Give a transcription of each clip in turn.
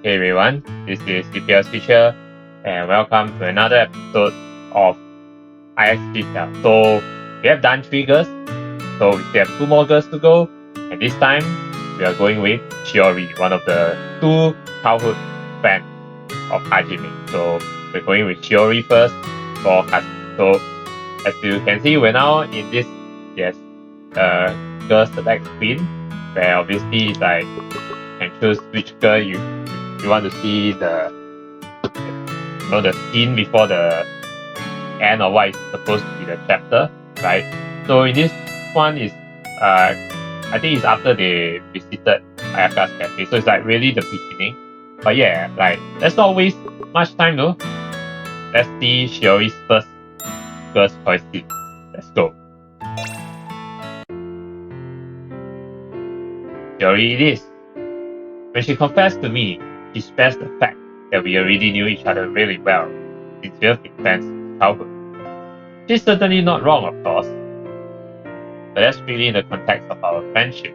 Hey everyone, this is eplipswich and welcome to another episode of IxShe Tell. So we have done 3 girls, so we still have 2 more girls to go, and this time we are going with Shiori, one of the 2 childhood fans of Hajime. So we're going with Shiori first for us. So as you can see, we're now in this girl select screen, where obviously it's like you can choose which girl you want to see the scene before the end or what is supposed to be the chapter, right? So in this one is I think it's after they visited Ayaka's cafe, so it's like really the beginning. But yeah, like let's not waste much time though. Let's see Shiori's first girl's choice scene. Let's go. Shiori it is. When she confessed to me, she stressed the fact that we already knew each other really well, since we have been friends since childhood. She's certainly not wrong, of course, but that's really in the context of our friendship.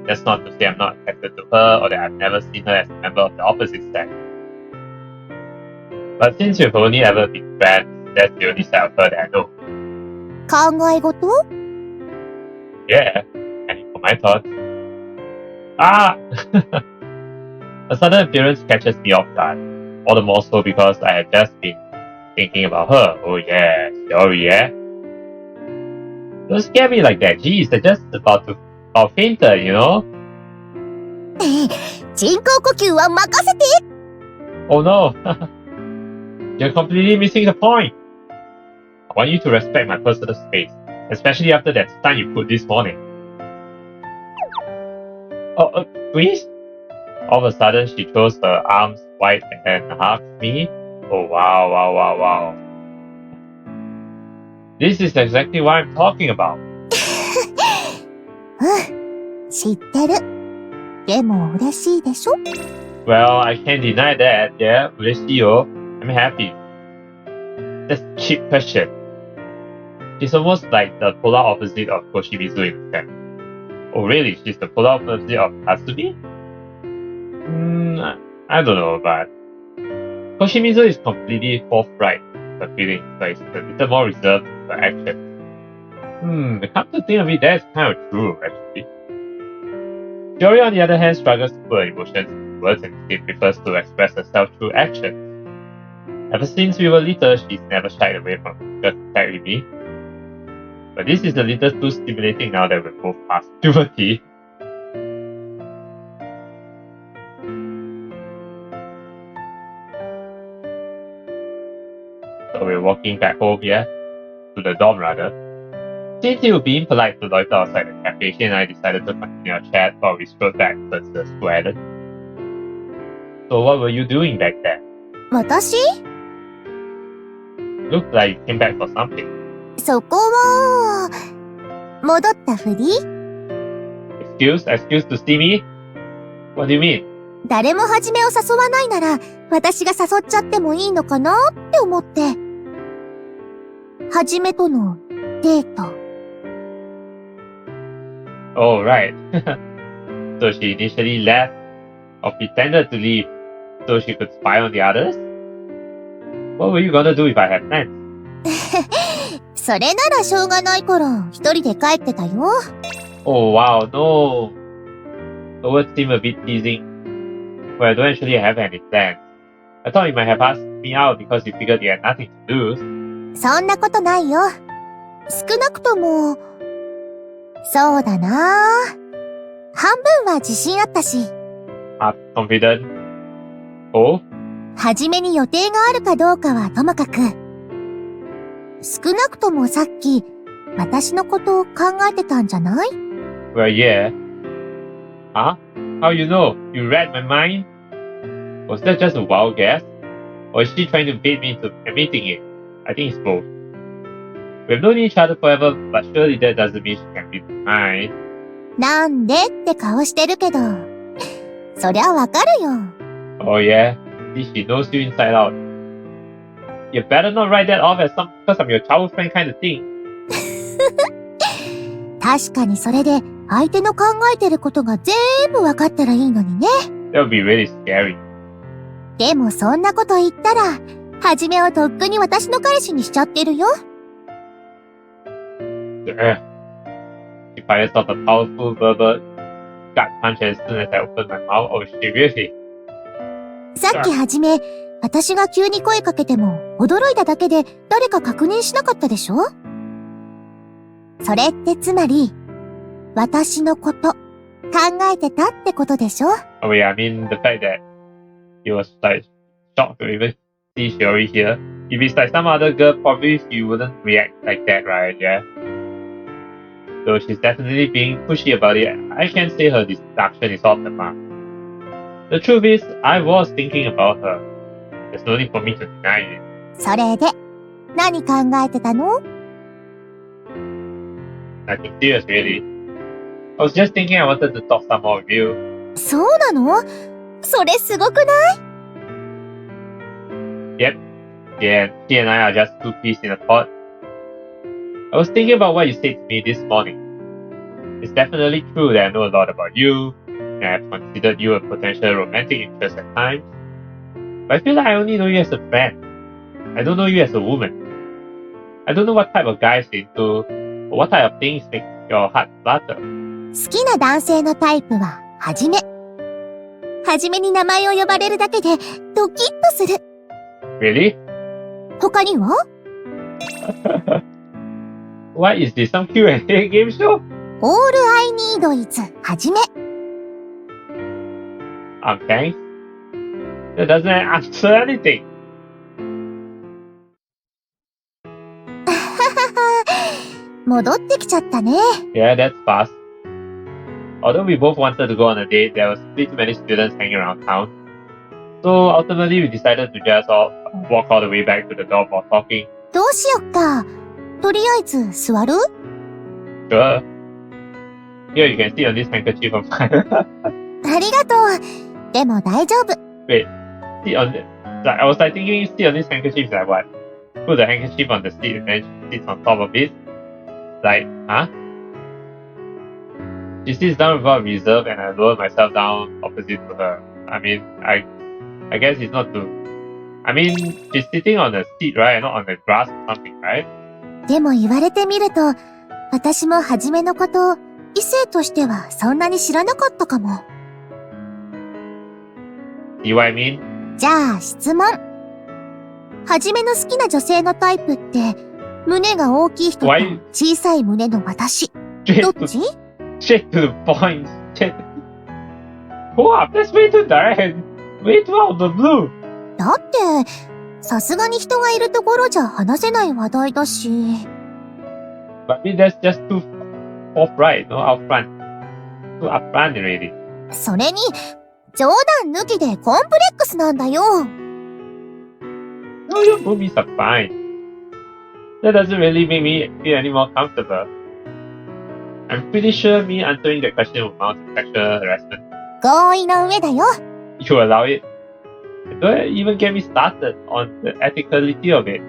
That's not to say I'm not attracted to her or that I've never seen her as a member of the opposite sex. But since we've only ever been friends, that's the only side of her that I know. 考え事? Yeah, and for my thoughts. Ah! A sudden appearance catches me off guard, all the more so because I had just been thinking about her. Oh yeah, Shiori, yeah? Don't scare me like that, geez, they're just about to faint, you know? 人工呼吸は任せて! Oh no! You're completely missing the point! I want you to respect my personal space, especially after that stunt you put this morning. Oh, please? All of a sudden, she throws her arms wide and hugs me. Oh, wow. This is exactly what I'm talking about. 知ってる。でも嬉しいでしょ? Well, I can't deny that. Yeah, 嬉しいよ. I'm happy. That's a cheap question. She's almost like the polar opposite of Koshimizu in a sense. Oh, really? She's the polar opposite of Kasumi? I don't know, but Koshimizu is completely forthright with her feelings, but it's a little more reserved with her actions. Come to think of it, that's kind of true, actually. Shiori, on the other hand, struggles to put her emotions into words and instead prefers to express herself through actions. Ever since we were little, she's never shied away from physical contact with me. But this is a little too stimulating now that we're both past puberty. So we're walking back home, yeah? To the dorm, rather. Since you were being polite to loiter outside the cafe, she and I decided to continue our chat while we strolled back towards the school island. So what were you doing back then? 私? Looked like you came back for something. そこは戻ったふり? Excuse to see me? What do you mean? 誰もはじめを誘わないなら私が誘っちゃってもいいのかなって思って。はじめとのデート。Oh, right. So she initially left or pretended to leave so she could spy on the others? What were you gonna do if I had plans? それならしょうがないから一人で帰ってたよ。Oh wow, no. The words seem a bit teasing. Well, I don't actually have any plans. I thought you might have asked me out because you figured you had nothing to lose. そんなことないよ。少なくとも、そうだな。半分は自信あったし。Half confident? Oh? はじめに予定があるかどうかはともかく。少なくともさっき、私のことを考えてたんじゃない? Well, yeah. Huh? How you know? You read my mind? Was that just a wild guess? Or is she trying to bait me into admitting it? I think it's both. We've known each other forever, but surely that doesn't mean she can read my mind. なんでって顔してるけど、そりゃわかるよ。Oh yeah? See, she knows you inside out. You better not write that off as because I'm your childhood friend kind of thing. 確かにそれで相手の考えてることが全部わかったらいいのにね。That would be really scary. でもそんなこと言ったら、はじめをとっくに私の彼氏にしちゃってるよ。She fires off a powerful verbal gut punch as soon as I open my mouth. Oh, she really? さっきはじめ、私が急に声かけても、驚いただけで誰か確認しなかったでしょ？それってつまり、私のこと、考えてたってことでしょ？ Oh yeah, I mean the fact that he was like shocked to even see Shiori here. If it's like some other girl, probably she wouldn't react like that, right? Yeah. So she's definitely being pushy about it. I can't say her distraction is off the mark. The truth is, I was thinking about her. There's no need for me to deny it. それで、何考えてたの？ Nothing serious, really. I was just thinking I wanted to talk some more with you. そうなの？それすごくない？ Yep. Yeah, she and I are just two peas in a pod. I was thinking about what you said to me this morning. It's definitely true that I know a lot about you, and I've considered you a potential romantic interest at times. But I feel like I only know you as a friend. I don't know you as a woman. I don't know what type of guys you're into, or what type of things make your heart flutter. 好きな男性のタイプは、はじめ。はじめに名前を呼ばれるだけで、ドキッとする。Really? 他には？ What is this, some Q&A game show? All I need is はじめ。Thanks. That doesn't answer anything. 戻ってきちゃったね。Yeah, that's fast. Although we both wanted to go on a date, there was way too many students hanging around town. So ultimately we decided to just walk all the way back to the door while talking. どうしよっか。とりあえず座る？ Sure. Here you can see on this handkerchief of mine. ありがとう。でも大丈夫。 Wait, sit on the, I was like thinking, sit on this handkerchief is like what? Put the handkerchief on the seat and then she sits on top of it? Like, huh? She sits down without reserve and I lower myself down opposite to her. I mean, I guess it's not to... I mean, she's sitting on a seat, right? Not on the grass or something, right? でも言われてみると、私もはじめのことを異性としてはそんなに知らなかったかも。See what I mean? じゃあ質問。はじめの好きな女性のタイプって、胸が大きい人と小さい胸の私。どっち？ Straight to the point. Wow, that's way too direct. Way too out of the blue. だって、さすがに人がいるところじゃ話せない話題だし。But I mean, that's just too forthright, no? Upfront. Too upfront, really. それに、冗談抜きでコンプレックスなんだよ。No, your movies are fine. That doesn't really make me feel any more comfortable. I'm pretty sure me answering the question will amount to sexual harassment. 合意の上だよ。You allow it? Don't even get me started on the ethicality of it.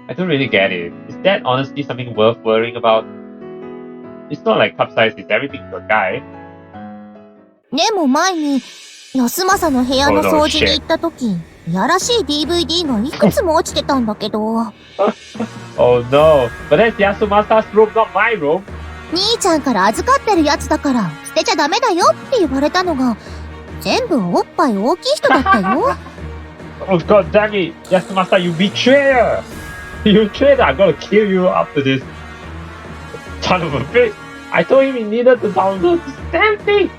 I don't really get it. Is that honestly something worth worrying about? It's not like cup size is everything to a guy. でも前に、安政の部屋の掃除に行った時、いやらしい DVD がいくつも落ちてたんだけど。Oh no, but that's Yasumasa's room, not my room. 兄ちゃんから預かってるやつだから捨てちゃダメだよって言われたのが、全部おっぱい大きい人だったよ。Oh god damn it, Yasumasa, you betrayer! You betrayer, I'm gonna kill you after this. Son of a bitch! I told him he needed to download this damn thing!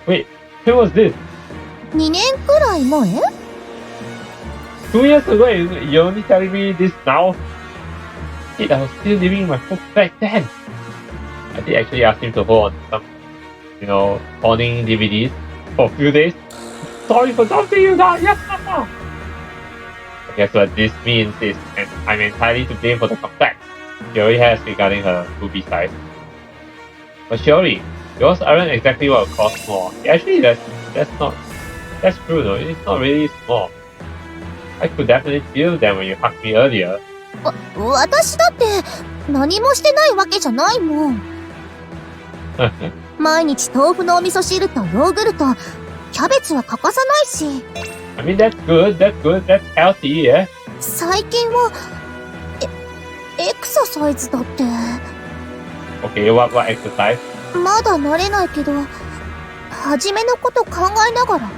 Wait, when was this? 2年くらい前？ 2 years ago, you're only telling me this now? Shit, I was still living in my home back then. I did actually ask him to hold on to some, pawning DVDs for a few days. Sorry for dumping you guys, yes, Mama! I guess what this means is I'm entirely to blame for the complex Shiori has regarding her boobie size. But Shiori, yours aren't exactly what would cause small. Actually, that's true though, it's not really small. I could definitely feel them when you hugged me earlier. 私だって何もしてないわけじゃないもん。毎日豆腐のお味噌汁とヨーグルト、キャベツは欠かさないし。I mean, that's good, that's healthy, yeah? 最近は、エクササイズだって。Okay, what exercise? まだ慣れないけど、初めのこと考えながら、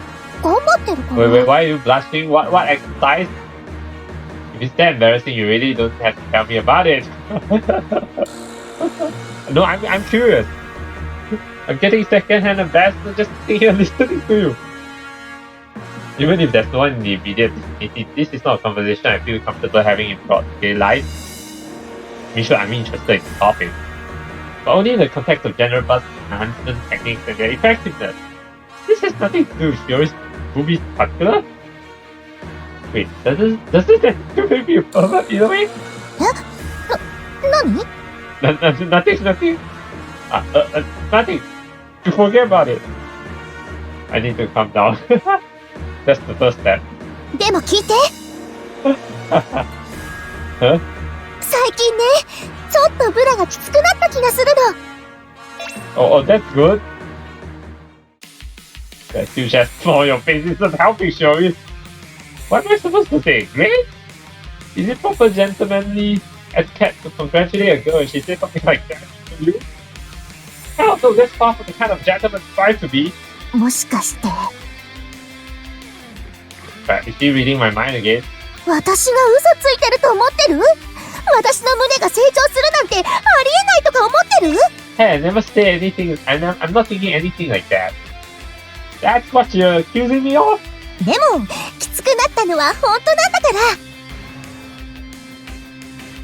頑張ってるから。Wait, why are you blushing? What exercise? If it's that embarrassing, you really don't have to tell me about it. No, I'm curious. I'm getting second-hand embarrassment just sitting here listening to you. Even if there's no one in the immediate vicinity, this is not a conversation I feel comfortable having in broad daylight. I'm interested in the topic, but only in the context of general buzz enhancement techniques and their effectiveness. This has nothing to do with Shiori's boobies in particular. Wait, does this have to make me a pervert either way? 何? Nothing. Nothing. You forget about it. I need to calm down. That's the first step. でも聞いて。Huh? 最近ね、ちょっとブラがきつくなった気がするの。Oh, that's good. That huge ass flaw on your face isn't helping, Shiori. What am I supposed to say? Great? Is it proper gentlemanly etiquette to congratulate a girl if she says something like that to you? Hell no, that's far from the kind of gentleman strive to be. もしかして。But is she reading my mind again? 私が嘘ついてると思ってる？私の胸が成長するなんてありえないとか思ってる？ Hey, I never say anything. I'm not thinking anything like that. That's what you're accusing me of? でも、きつくなったのは本当なんだから。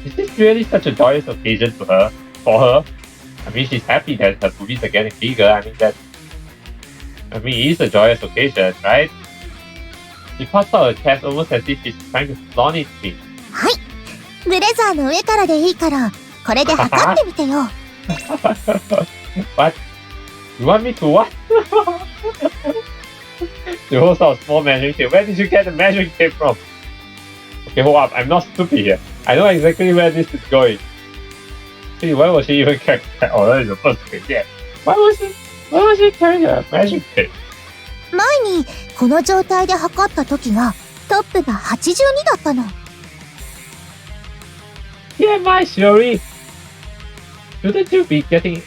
Is this really such a joyous occasion for her? I mean, she's happy that her boobies are getting bigger. It is a joyous occasion, right? She puffs out her chest almost as if she's trying to flaunt it to me. はい。ブレザーの上からでいいから、これで測ってみてよ。What? You want me to what? You hold out a small measuring tape. Where did you get the measuring tape from? Okay, hold up. I'm not stupid here. I know exactly where this is going. Hey, why was she even carrying that? Oh, that is the first thing. Yeah. Why was she carrying a measuring tape? 前に、この状態で測った時が、トップが82だったの。Yeah, my Shiori. Shouldn't you be getting,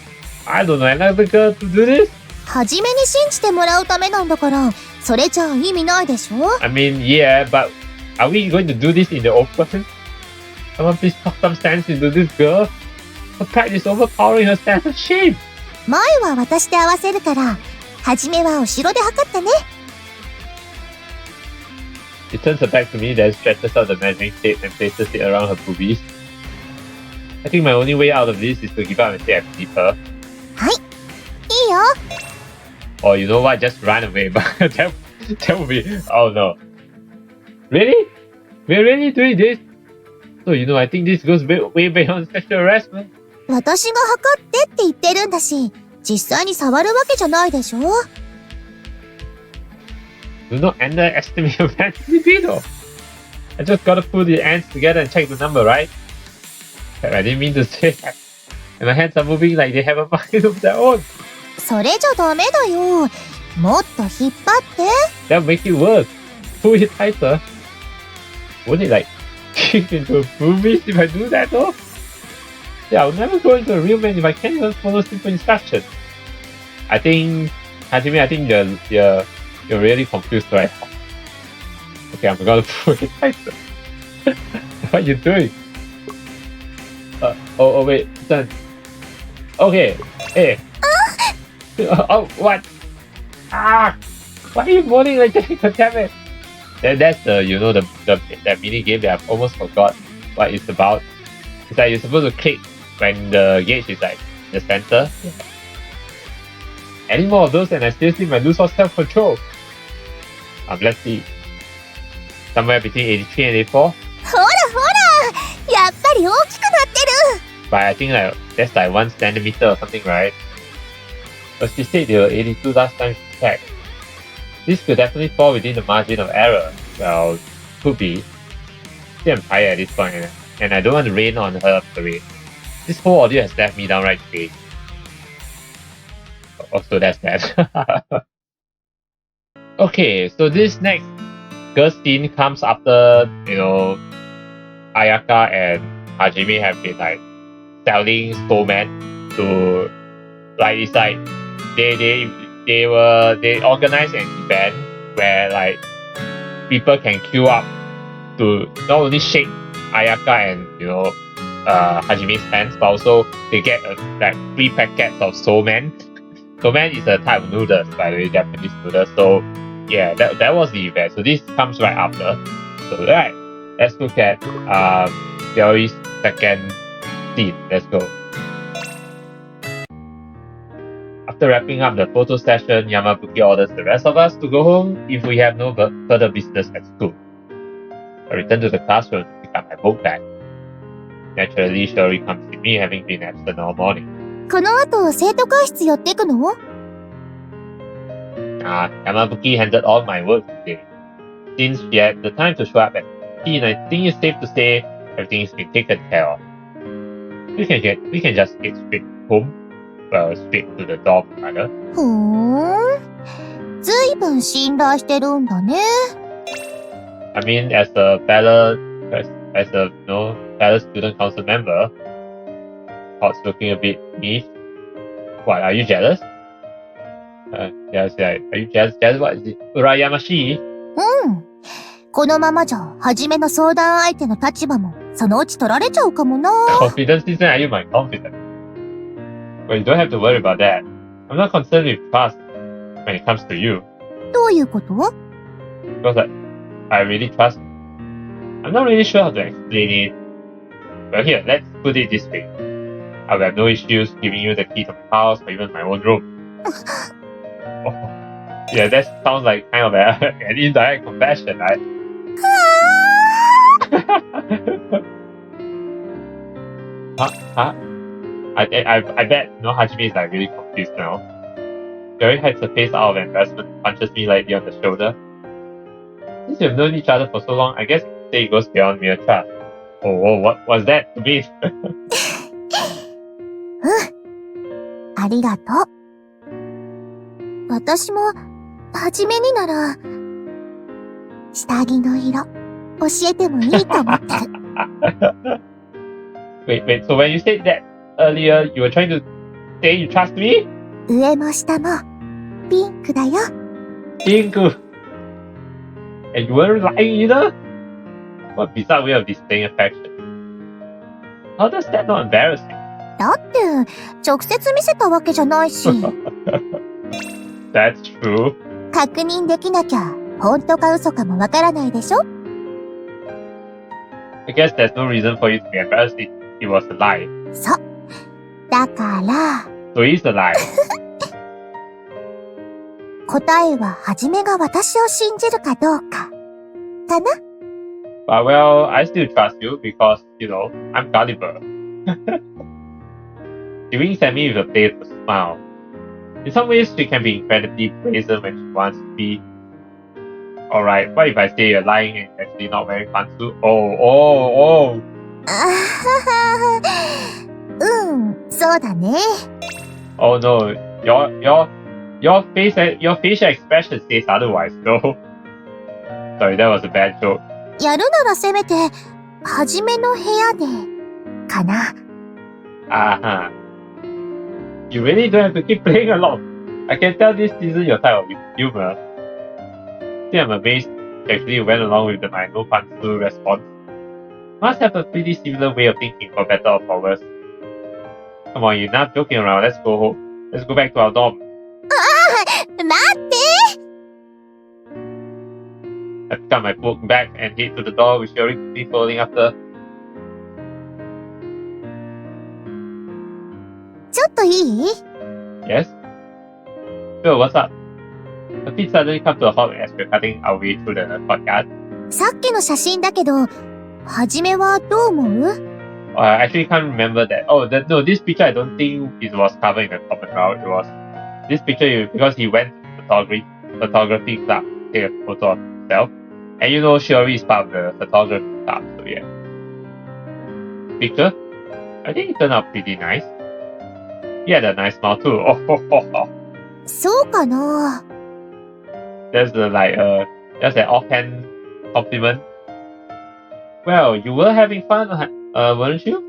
I don't know, another girl to do this? 初めに信じてもらうためなんだから、それじゃあ意味ないでしょ？ I mean, yeah, but are we going to do this in the open? Someone please talk some sense into this girl. Her pride is overpowering her sense of shame. 前は私で合わせるから、初めは後ろで測ってね。She turns her back to me, then stretches out the measuring tape and places it around her boobies. I think my only way out of this is to give up and say I believe her. はい、いいよ。Or you know what, just run away. But that would be, oh no. Really? We're really doing this? So I think this goes way beyond sexual harassment. 私が測ってって言ってるんだし、実際に触るわけじゃないでしょ？ Do not underestimate your man's libido. I just gotta put the ends together and check the number, right? I didn't mean to say that. And my hands are moving like they have a mind of their own. それじゃダメだよ。もっと引っ張って。That'll make it worse. Pull it tighter. Won't it kick into a boobies if I do that though? Yeah, I'll never go into a real man if I can't even follow simple instructions. I think you're really confused right now. Okay, I'm gonna pull it tighter. What are you doing? Wait, done. Okay, hey. Oh, what? Why are you moaning like that? Damn it. That's that mini game that I've almost forgot what it's about. It's like you're supposed to click when the gauge is like the center. Any more of those and I seriously might lose all self-control. Let's see. Somewhere between 83 and 84. ほらやっぱり大きくなってる。 But I think that's 1 centimeter or something, right? But she said they were 82 last time she checked. This could definitely fall within the margin of error. Well, could be. See, I'm tired at this point, and I don't want to rain on her parade. This whole audio has left me downright vague. so that's bad. Okay, so this next girl scene comes after, Ayaka and Hajime have been like selling snowman to like it's like they organize an event where like people can queue up to not only shake Ayaka and Hajime's hands, but also they get like 3 packets of somen. Somen is a type of noodles, by the way, Japanese noodles. So yeah, that was the event. So this comes right after. So right, let's look at Shiori's second scene. Let's go. After wrapping up the photo session, Yamabuki orders the rest of us to go home if we have no further business at school. I return to the classroom to pick up my book bag. Naturally, Shiori comes to me, having been absent all morning. この後、生徒会室寄ってくの? Yamabuki handled all my work today. Since she had the time to show up at 15, I think it's safe to say everything's been taken care of. We can just get straight home. Well, straight to the dorm, rather. ふーん。ずいぶん信頼してるんだね。I mean, as a fellow student council member, Hot's looking a bit niche. What, are you jealous? Yes, are you jealous? What is it? Urayamashi? うん。このままじゃ、はじめの相談相手の立場も、そのうち取られちゃうかもな。Confidence isn't are you my confidence? Well, you don't have to worry about that. I'm not concerned with trust when it comes to you. どういうこと? Because I really trust you. I'm not really sure how to explain it. Well, here, let's put it this way. I will have no issues giving you the key to my house or even my own room. Yeah, that sounds like kind of an indirect confession, right? Huh? I bet Hajime is like really confused now. Shiori hides her face out of embarrassment and punches me lightly on the shoulder. Since we've known each other for so long, I guess you could say it goes beyond mere trust. Oh, what was that to me? ありがとう。私も、はじめになら、下着の色、教えてもいいと思ってる。Wait, so when you said that earlier, you were trying to say you trust me? 上も下も、ピンクだよ。Pink. And you weren't lying either? What bizarre way of displaying affection. How does that not embarrass you? だって、直接見せたわけじゃないし。That's true. 確認できなきゃ、本当か嘘かもわからないでしょ? I guess there's no reason for you to be embarrassed if it was a lie. そう。だから。So it's a lie. 答えは、はじめが私を信じるかどうか。かな? But well, I still trust you because, I'm gullible. She winks at me with a playful smile. In some ways, she can be incredibly brazen when she wants to be. Alright, what if I say you're lying and actually not wearing pantsuit? Oh. うん、そうだね。Oh no, your facial expression says otherwise, though. Sorry, that was a bad joke. やるならせめて、はじめの部屋で、かな。Uh-huh. You really don't have to keep playing along. I can tell this isn't your type of humor. See, I'm amazed you actually went along with my no pantsu response. Must have a pretty similar way of thinking for better or for worse. Come on, enough joking around. Let's go home. Let's go back to our dorm. 待って! I pick up my book bag and head to the door with Shiori quickly following after. ちょっといい? Yes? Sure, what's up? The feet suddenly come to a halt as we're cutting our way through the courtyard. さっきの写真だけど、はじめはどう思う? I actually can't remember that. No, this picture I don't think it was covered in the common route. It was this picture because he went to photography club to take a photo of himself. And Shiori is part of the photography club, so yeah. Picture? I think it turned out pretty nice. He had a nice smile too. そうかな。 That's just an offhand compliment. Well, you were having fun, weren't you?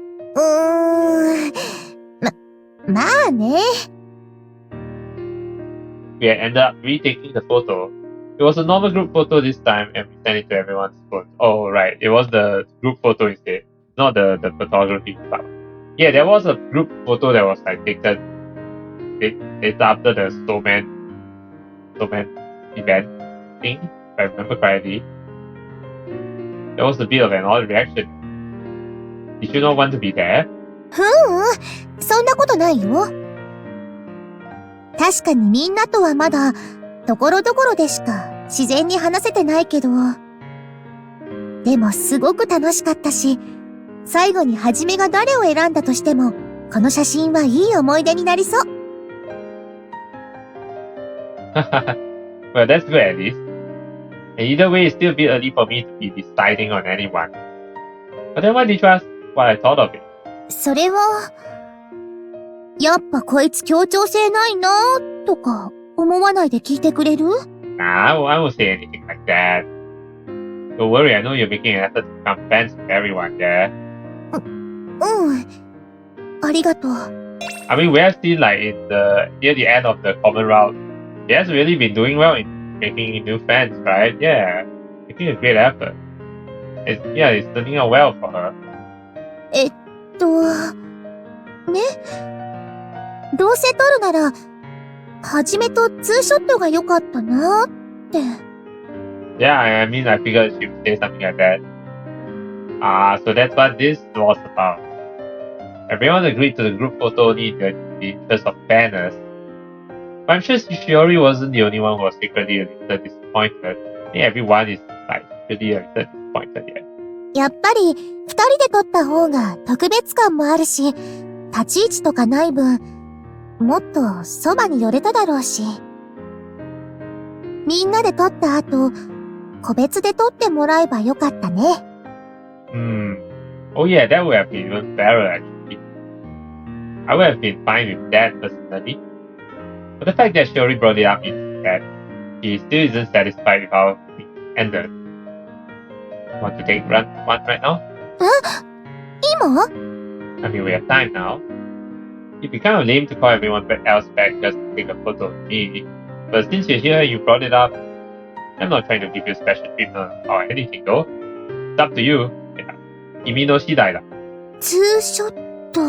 まあね。We had ended up retaking the photo. It was a normal group photo this time, and we sent it to everyone's phone. Oh, right, it was the group photo instead, not the photography stuff. Yeah, there was a group photo that was taken later after the snowman event thing, if I remember correctly. There was a bit of an odd reaction. Did you not want to be there? そんなことないよ。確かにみんなとはまだ、ところどころでしか自然に話せてないけど。でもすごく楽しかったし、最後にはじめが誰を選んだとしても、この写真はいい思い出になりそう。Well, that's good at least. And either way, it's still a bit early for me to be deciding on anyone. But then why did you ask what I thought of it? それは、やっぱこいつ協調性ないなとか思わないで聞いてくれる？ Nah, I won't say anything like that. Don't worry, I know you're making an effort to become friends with everyone there. ありがとう。I mean, we have seen near the end of the common route, she has really been doing well in making new friends, right? Yeah, making a great effort. It's turning out well for her. ね？どうせ撮るなら、はじめとツーショットが良かったなって。Yeah, I mean, I figured she would say something like that. So that's what this was about. Everyone agreed to the group photo only in the interest of fairness. But I'm sure Shiori wasn't the only one who was secretly a little disappointed. I think everyone is secretly a little disappointed here. やっぱり、二人で撮った方が特別感もあるし、立ち位置とかない分、もっとそばに寄れただろうし。みんなで撮った後、個別で撮ってもらえばよかったね。Oh yeah, that would have been even fairer actually. I would have been fine with that personally. But the fact that Shiori brought it up means that she still isn't satisfied with how things ended. Want to take one right now? 今？ I mean, we have time now. It'd be kind of lame to call everyone else back just to take a photo of me. But since you're here and you brought it up, I'm not trying to give you special treatment or anything though. It's up to you. Yeah. 君の次第だ。ツーショット。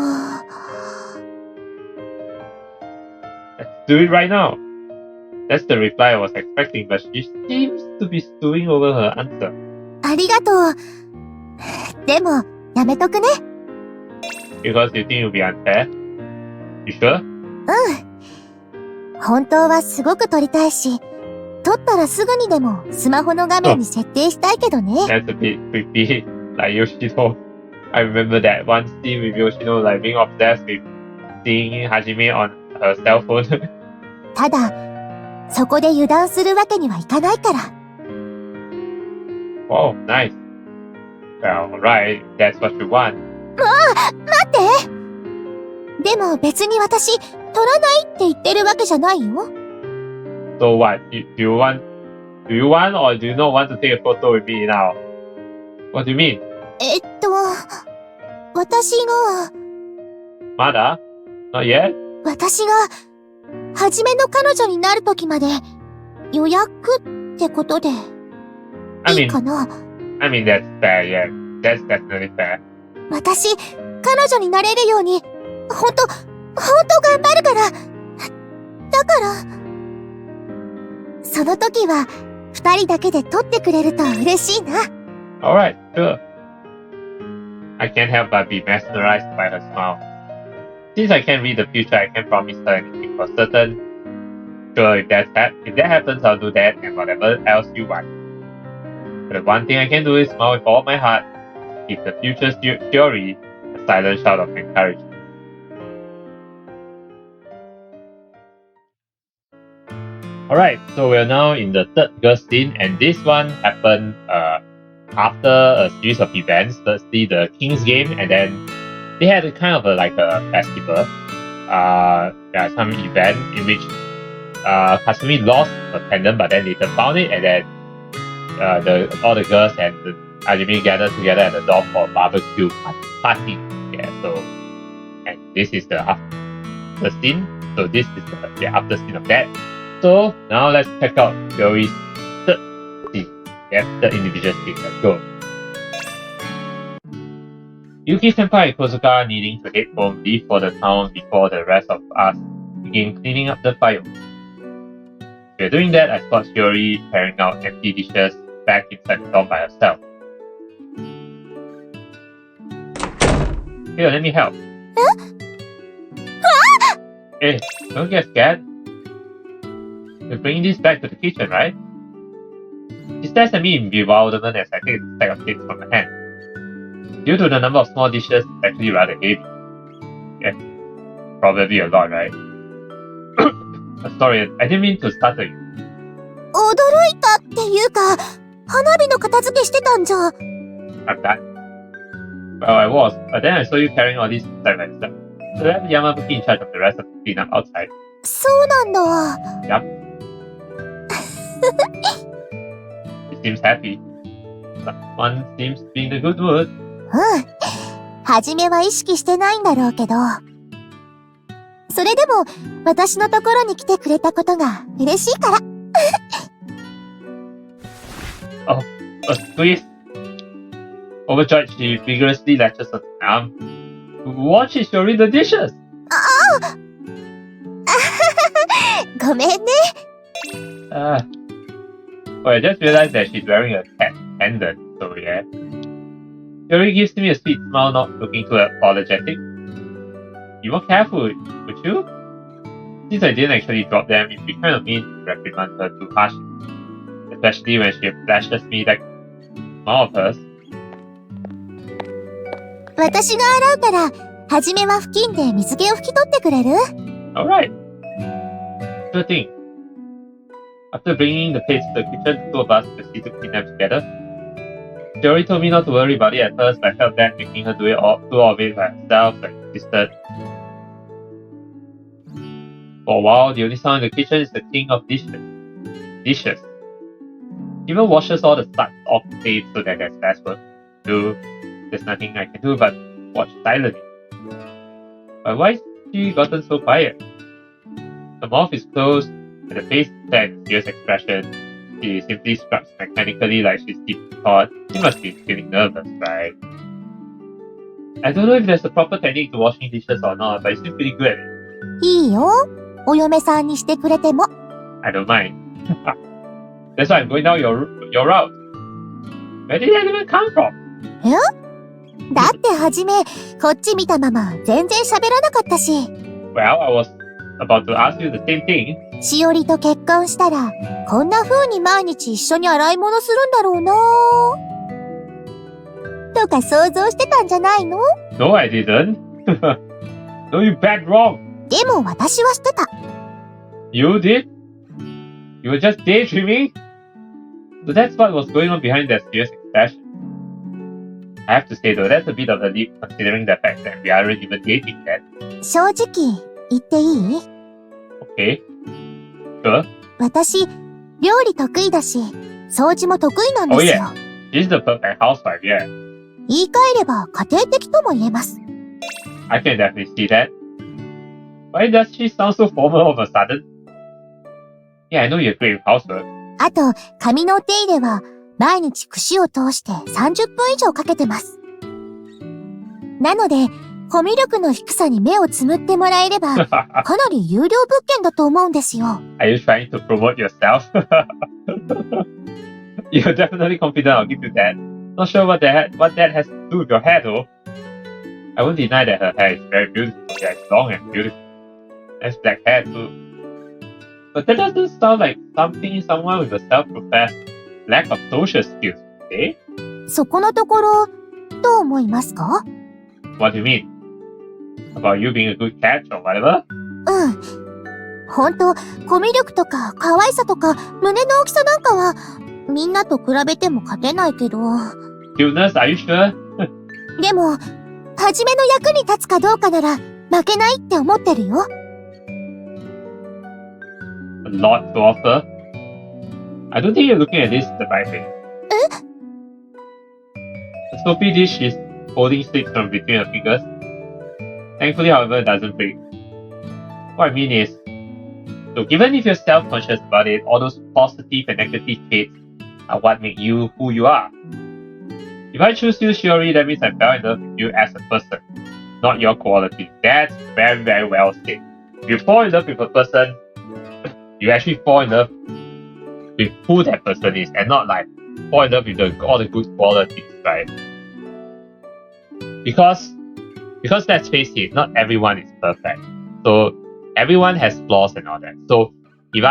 Let's do it right now. That's the reply I was expecting, but she seems to be stewing over her answer. ありがとう。でも、やめとくね。Because you think it will be unfair? You sure? 本当はすごく撮りたいし、撮ったらすぐにでもスマホの画面に設定したいけどね。That's a bit creepy. Like Yoshino. I remember that one scene with Yoshino being obsessed with seeing Hajime on her cell phone. ただ、そこで油断するわけにはいかないから。Oh, nice. Well, alright. That's what you want. 待って！でも別に私、撮らないって言ってるわけじゃないよ。So what? Do you want or do you not want to take a photo with me now? What do you mean? 私が、まだ? Not yet? 私が、はじめの彼女になるときまで、予約ってことで、いいかな？ I mean, that's fair, yeah. That's definitely fair. 私、彼女になれるように、ほんと頑張るから。だから、その時は、二人だけで撮ってくれると嬉しいな。Alright, sure. I can't help but be mesmerized by her smile. Since I can't read the future, I can't promise her anything for certain. Sure, if that happens, I'll do that and whatever else you want. But the one thing I can do is smile with all my heart. Give the future Shiori a silent shout of encouragement. Alright, so we're now in the third girl scene, and this one happened after a series of events. Firstly, the King's Game, and then they had a kind of a festival. Some event in which Kasumi lost the pendant, but then later found it, and then all the girls and the Hajime gathered together at the door for a barbecue party. Yeah, so, and this is the after scene. So this is the after scene of that. So now let's check out Shiori's third scene. Yeah, third individual scene. Let's go. Yuki-senpai and Kozuka needing to head home, leave for the town before the rest of us begin cleaning up the fire. While doing that, I spot Shiori carrying out empty dishes back inside the dorm by herself. Here, let me help. Huh? Hey, don't get scared. You're bringing this back to the kitchen, right? She stares at me in bewilderment as I take a stack of plates from her hand. Due to the number of small dishes, it's actually rather heavy. Yeah, probably a lot, right? Sorry, I didn't mean to startle you. 驚いたっていうか、花火の片付けしてたんじゃ。I'm done. Well, I was, but then I saw you carrying all these inside by yourself. So I left Yamabuki in charge of the rest of the cleanup outside. そうなんだ。Yup. She seems happy. Someone seems to be in the good mood. はじめは意識してないんだろうけど。それでも、私のところに来てくれたことが嬉しいから。Oh, sweet. Overjoyed, she vigorously latches on the arm. Watch it, Shiori, the dishes! ごめんね。Oh, I just realized that she's wearing a cat pendant, so yeah. Shiori gives me a sweet smile, not looking too apologetic. Be more careful, would you? Since I didn't actually drop them, it'd be kind of mean to reprimand her too harshly. Especially when she flashes me that smile of hers. 私が洗うから、はじめは付近で水気を拭き取ってくれる？ Alright. Sure thing. After bringing the plates to the kitchen, the two of us proceeded to clean them together. Shiori told me not to worry about it at first, but I felt bad making her do all of it by herself, so I insisted. For a while, the only sound in the kitchen is the clink of dishes. She even washes all the suds off the plates so that there's less work to do. There's nothing I can do but watch silently. But why has she gotten so quiet? The mouth is closed, and the face set in a serious expression. She simply scrubs mechanically like she's deep in thought. She must be feeling nervous, right? I don't know if there's a proper technique to washing dishes or not, but it seems pretty good at it. いいよ。お嫁さんにしてくれても。I don't mind. That's why I'm going down your route. Where did that even come from? だってはじめ、こっち見たまま全然喋らなかったし。Well, I was about to ask you the same thing. しおりと結婚したら、こんな風に毎日一緒に洗い物するんだろうなとか想像してたんじゃないの？ No, I didn't. No, you bet wrong. でも私はしてた。You did? You were just daydreaming? So that's what was going on behind that serious expression. I have to say though, that's a bit of a leap considering the fact that we aren't even dating yet. 正直、言っていい？ Okay. Sure. 私、料理得意だし、掃除も得意なんですよ。Oh yeah. She's the perfect housewife, yeah. 言い換えれば家庭的とも言えます。I can definitely see that. Why does she sound so formal all of a sudden? Yeah, I know you're great with housework. あと、髪の手入れは、毎日串を通して30分以上かけてます。なので、コミュ力の低さに目をつむってもらえれば、かなり有料物件だと思うんですよ。Are you trying to promote yourself? You're definitely confident, I'll give you that. Not sure what that has to do with your hair though. I won't deny that her hair is very beautiful. Yeah, it's long and beautiful. That's black hair too. But that doesn't sound like someone with a self-professed lack of social skills, eh? そこのところ、どう思いますか？ What do you mean? About you being a good catch or whatever? うん。ほんと、コミュ力とか可愛さとか胸の大きさなんかは、みんなと比べても勝てないけど。Cuteness, are you sure? でも、はじめの役に立つかどうかなら、負けないって思ってるよ。lot to offer. I don't think you're looking at this the right way. The soapy dish is holding sticks from between her fingers. Thankfully, however, it doesn't break. What I mean is, look, even if you're self-conscious about it, all those positive and negative traits are what make you who you are. If I choose you, Shiori, that means I fell in love with you as a person, not your quality. That's very, very well said. If you fall in love with a person, you actually fall in love with who that person is, and not like fall in love with all the good qualities, right? Because let's face it, not everyone is perfect. So everyone has flaws and all that. So if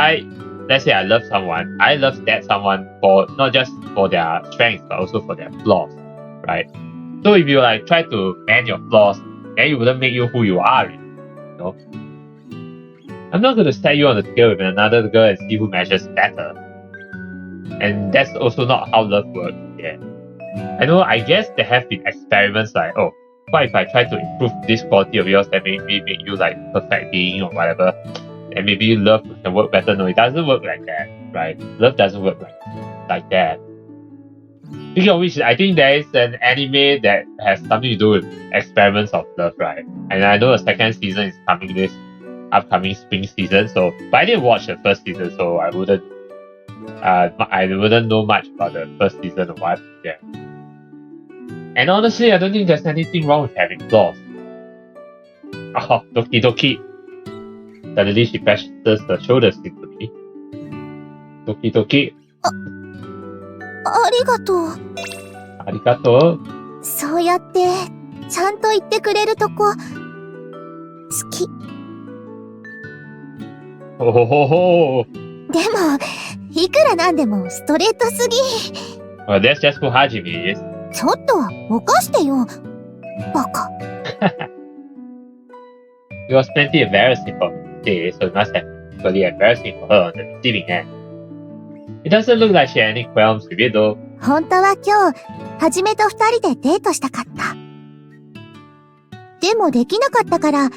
let's say I love someone, I love that someone for not just for their strengths, but also for their flaws, right? So if you like try to ban your flaws, then it wouldn't make you who you are, you know? I'm not going to set you on the scale with another girl and see who measures better. And that's also not how love works, yeah. I know, I guess there have been experiments like, oh, what if I try to improve this quality of yours that maybe make you like perfect being or whatever, and maybe love can work better? No, it doesn't work like that, right? Love doesn't work like that. Speaking of which, I think there is an anime that has something to do with experiments of love, right? And I know the second season is coming this upcoming spring season, but I didn't watch the first season, so I wouldn't know much about the first season or what. Yeah. And honestly, I don't think there's anything wrong with having flaws. Oh, Doki Doki. Suddenly she presses the shoulders into me. Doki Doki. ありがとう。ありがとう。そうやって、ちゃんと言ってくれるとこ、好き。ほほほほ。でも、いくらなんでもストレートすぎ。Well, that's just who Hajime is. ちょっと、ぼかしてよ。バカ。It was plenty embarrassing for me today, so it must have been equally embarrassing for her on the receiving end. It doesn't look like she had any qualms with it though. 本当は今日、はじめと二人でデートしたかった。でもできなかったから、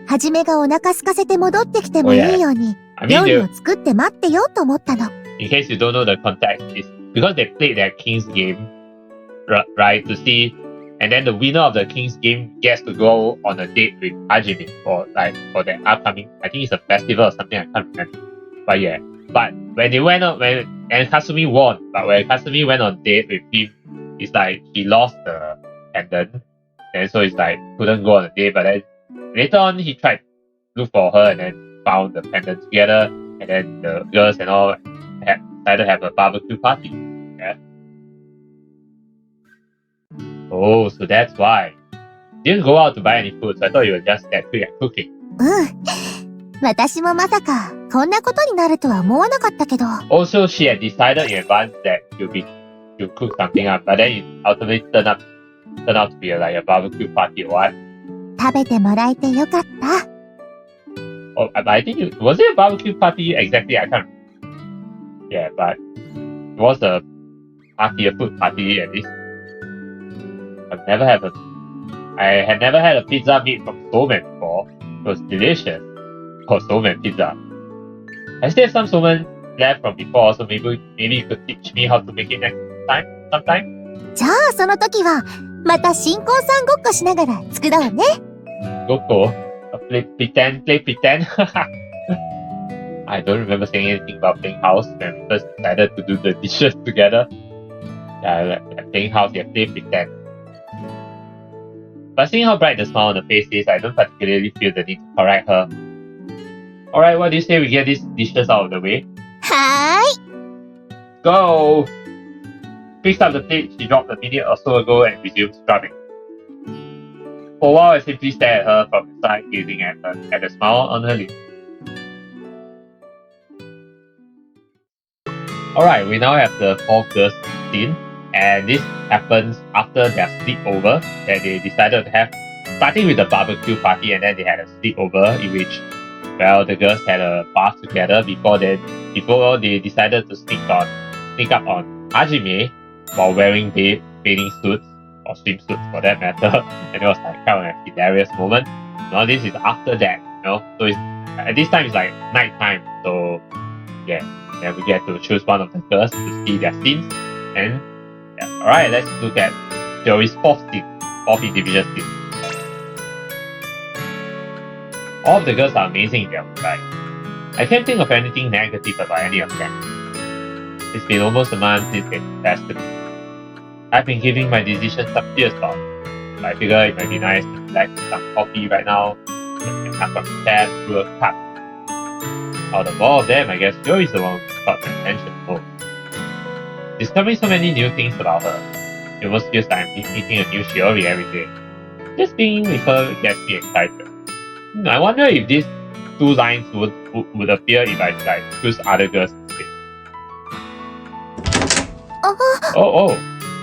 はじめがお腹空かせて戻ってきてもいいように、料理を作って待ってよと思ったの。In case you don't know the context, is because they played their King's game, right, to see, and then the winner of the King's game gets to go on a date with Hajime for the upcoming, I think it's a festival or something, I can't remember. But yeah, but when they went on, and Kasumi won, but when Kasumi went on date with him, it's like he lost the pendant, and so it's like couldn't go on a date, but then later on he tried to look for her and then found the pendant together, and then the girls and all decided to have a barbecue party. Yeah. Oh, so that's why. You didn't go out to buy any food, so I thought you were just that quick at cooking. 私もまさかこんなことになるとは思わなかったけど。Also, she had decided in advance that you cook something up, but then it ultimately turned out to be like a barbecue party or what? 食べてもらえてよかった。Oh, but I think was it a barbecue party exactly? I can't remember. Yeah, but it was a food party at least. I had never had a pizza made from somen before. It was delicious. Oh, somen pizza. I still have some somen left from before, so maybe you could teach me how to make it sometime. じゃあその時はまた新婚さんごっこしながら作ろうね。ごっこ? Play pretend. I don't remember saying anything about playing house when we first decided to do the dishes together. Yeah, like playing house, yeah, play pretend. But seeing how bright the smile on her face is, I don't particularly feel the need to correct her. Alright, what do you say we get these dishes out of the way? はーい。Go! Picks up the plate she dropped a minute or so ago and resumes scrubbing. For a while, I simply stare at her from the side, gazing at the smile on her lips. Alright, we now have the fourth girls scene, and this happens after their sleepover that they decided to have, starting with the barbecue party, and then they had a sleepover in which, well, the girls had a bath together before they decided to sneak up on Hajime while wearing bathing suits, or swimsuits for that matter, and it was like kind of a hilarious moment. Now this is after that, so it's, at this time it's like night time, so we get to choose one of the girls to see their scenes. And alright, let's look at Shiori's fourth individual scene. All of the girls are amazing in their own right. I can't think of anything negative about any of them. It's been almost a month since they confessed to me. I've been giving my decision some serious thought. I figure it might be nice to relax with some coffee right now, and come from the chat through a cup. Out of all of them, I guess Shiori is the one who caught my attention most. Discovering so many new things about her, it almost feels like I'm meeting a new Shiori every day. Just being with her gets me excited. I wonder if these two lines would appear if I choose other girls instead. Oh,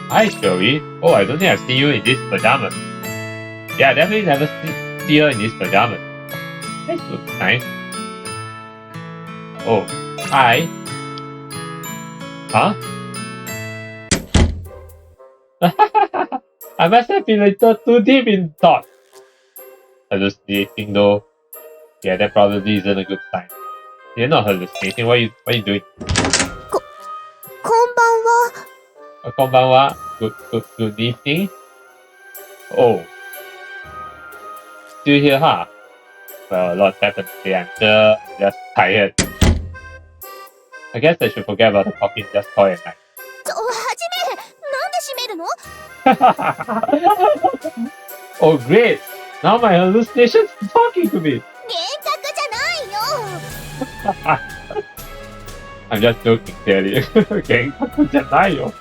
hi Shiori. Oh, I don't think I've seen you in these pajamas. Yeah, I definitely never see her in these pajamas. This looks nice. Oh, hi. Huh? I must have been a little too deep in thought. Hallucinating though. Yeah, that probably isn't a good sign. You're not hallucinating. What are you doing? Konbanwa. Konbanwa. Good evening. Oh. Still here, huh? Well, a lot happened today. I'm sure I'm just tired. I guess I should forget about the coffee and just call it night. はじめ、なんで閉めるの？ Oh, great! Now my hallucination's talking to me! 幻覚じゃないよ! I'm just joking, clearly. 幻覚じゃないよ.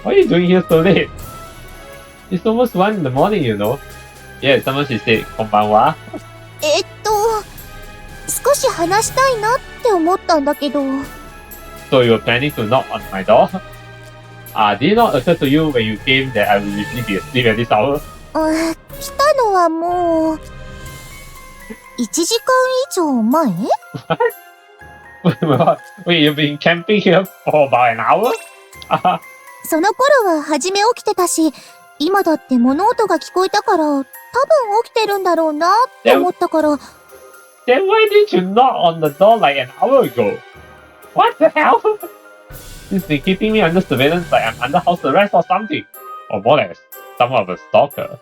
What are you doing here so late? It's almost 1 in the morning, you know. Yeah, someone should say, こんばんは. 少し話したいなって思ったんだけど。So you were planning to knock on my door? Did it not occur to you when you came that I would usually be asleep at this hour? 来たのはもう1時間以上前？ Wait, you've been camping here for about an hour? その頃は初め起きてたし、今だって物音が聞こえたから、多分起きてるんだろうなって思ったから。Then why didn't you knock on the door like an hour ago? What the hell? You've been keeping me under surveillance like I'm under house arrest or something. Or more like somewhat of a stalker.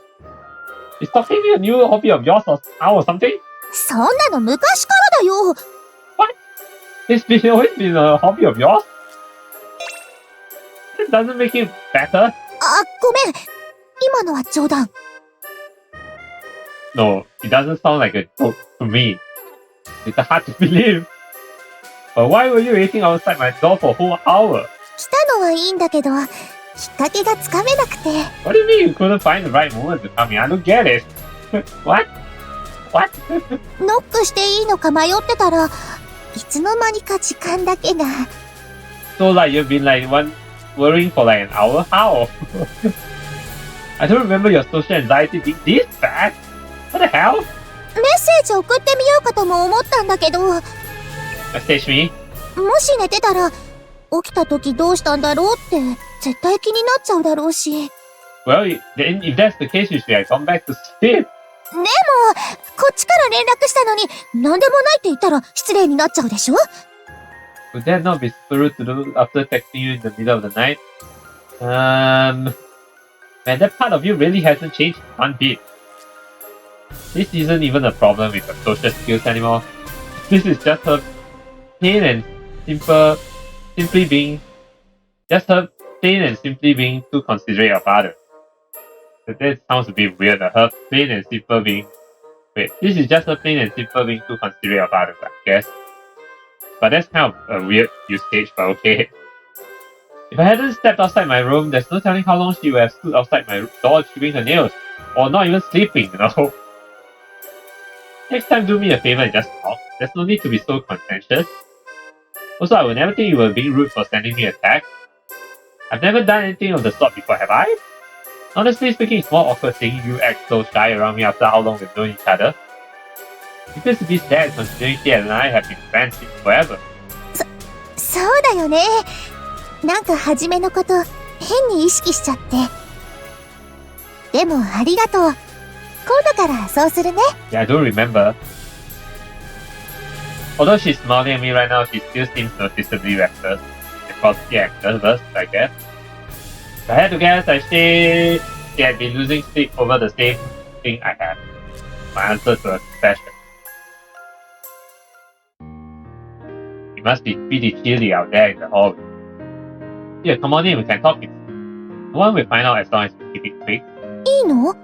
Is stalking me a new hobby of yours or something? そんなの昔からだよ。What? It's always been a hobby of yours? It doesn't make it better. ごめん。今のは冗談。No, it doesn't sound like a joke to me. It's hard to believe. But why were you waiting outside my door for a whole hour? 来たのはいいんだけど、きっかけがつかめなくて。What do you mean you couldn't find the right moment to come in? I don't get it. What? ノックしていいのか迷ってたら、いつの間にか時間だけが。So like you've been like worrying for like an hour? How? I don't remember your social anxiety being this bad. What the hell? メッセージ送ってみようかとも思ったんだけど。Message me? もし寝てたら、起きた時どうしたんだろうって絶対気になっちゃうだろうし。Well, then if that's the case, you should have gone back to sleep. でも、こっちから連絡したのに、何でもないって言ったら失礼になっちゃうでしょ？ Would that not be super rude to do after texting you in the middle of the night? Man, that part of you really hasn't changed one bit. This isn't even a problem with her social skills anymore. This is just her plain and simply being too considerate of others. That sounds a bit weird. Her plain and simple being... Wait, this is just her plain and simple being too considerate of others, I guess. But that's kind of a weird usage, but okay. If I hadn't stepped outside my room, there's no telling how long she would have stood outside my door chewing her nails. Or not even sleeping, you know. Next time do me a favor and just talk. There's no need to be so contentious. Also, I would never think you were being rude for sending me a text. I've never done anything of the sort before, have I? Honestly speaking, it's more awkward seeing you act so shy around me after how long we've known each other. It feels a bit sad considering she and I have been friends since forever. そうだよね。なんか初めのこと変に意識しちゃって。でもありがとう。今度からそうするね。Yeah, I don't remember. Although she's smiling at me right now, she still seems noticeably restless. Nervous, I guess. If I had to guess, I say she had been losing sleep over the same thing I had. My answer to a confession. It must be pretty chilly out there in the hallway. Here, come on in, we can talk. No one will find out as long as we keep it quick. いいの?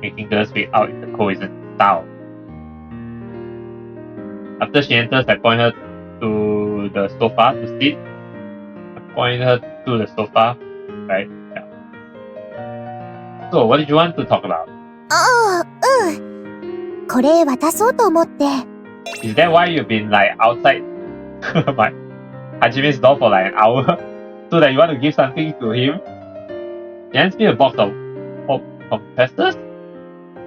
Making girls wait out in the cold isn't style. After she enters, I point her to the sofa to sit. I point her to the sofa, right? Yeah. So, what did you want to talk about? ああ、うん。これ渡そうと思って。Is that why you've been like outside my Hajime's door for like an hour? So that you want to give something to him? He hands me a box of compressors?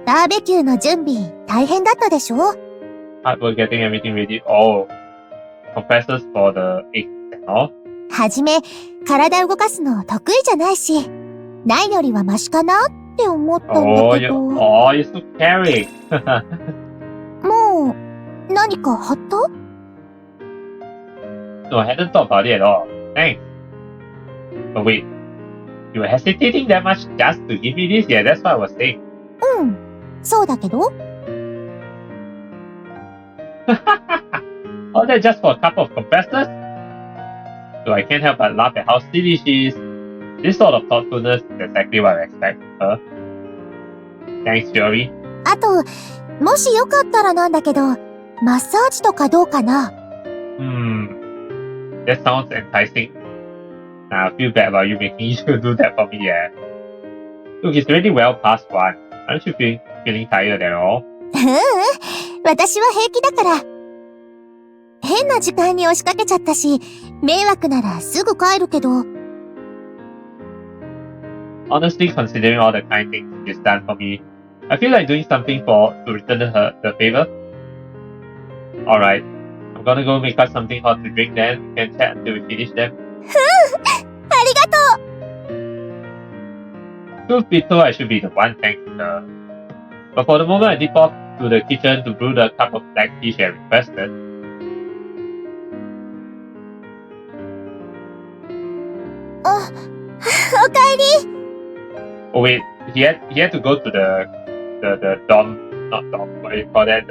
バーベキューの準備、大変だったでしょ? Hard work getting everything ready. Oh, compressors for the eggs and all. はじめ、体動かすの得意じゃないし、ないよりはマシかなって思ったんだけど。you're so caring. もう、何か貼った? No, I hadn't thought about it at all. Thanks. But wait, you were hesitating that much just to give me this? Yeah, that's what I was saying. うん、そうだけど。All that just for a couple of compressors? So I can't help but laugh at how silly she is. This sort of thoughtfulness is exactly what I expect from her. Thanks, Shiori. あと、もしよかったらなんだけど、マッサージとかどうかな? That sounds enticing. I feel bad about you making you do that for me, yeah. Look, it's already well past 1. Aren't you feeling tired at all? 私は平気だから。変な時間に押しかけちゃったし、迷惑ならすぐ帰るけど。Honestly, considering all the kind things she's done for me, I feel like doing something to return her the favor. Alright, I'm gonna go make us something hot to drink then. We can chat until we finish them. ありがとう! Truth be told, I should be the one thanking her. But for the moment, I dip off to the kitchen to brew the cup of black tea she had requested. おかえり! Oh wait, he had to go to the dorm, not dorm, what do you call that?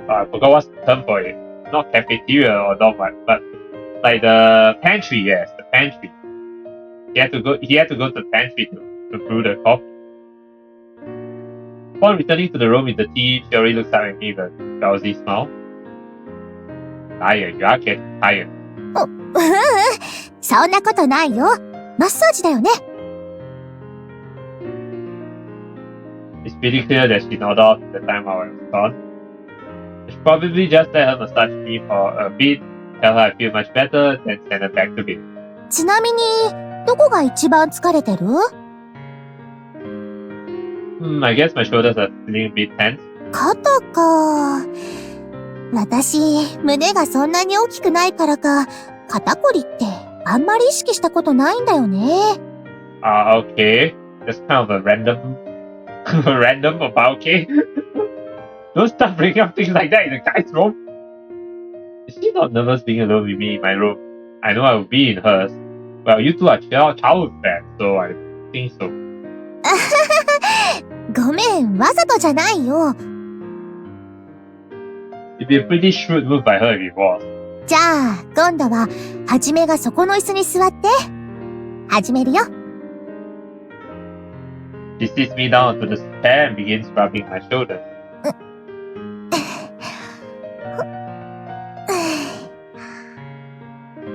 I forgot what's the term for it. Not cafeteria or dorm, but like the pantry. Yes, the pantry. He had to go to the pantry to brew the coffee. Upon returning to the room with the tea, Shiori looks up at me with a drowsy smile. Tired, you are getting tired. そんなことないよ。マッサージだよね。It's pretty clear that she nodded off the time I was gone. I should probably just let her massage me for a bit, tell her I feel much better, then send her back to bed. ちなみに、どこが一番疲れてる? I guess my shoulders are feeling a bit tense. 肩か。私、胸がそんなに大きくないからか、肩こりってあんまり意識したことないんだよね。Okay. That's kind of a random about, okay? Don't start bringing up things like that in the guy's room. Is she not nervous being alone with me in my room? I know I will be in hers. Well, you two are childhood friends, so I think so. ごめん、わざとじゃないよ。It'd be a pretty shrewd move by her if it was. じゃあ、今度は、はじめがそこの椅子に座って。始めるよ。She sits me down onto the chair and begins rubbing my shoulders.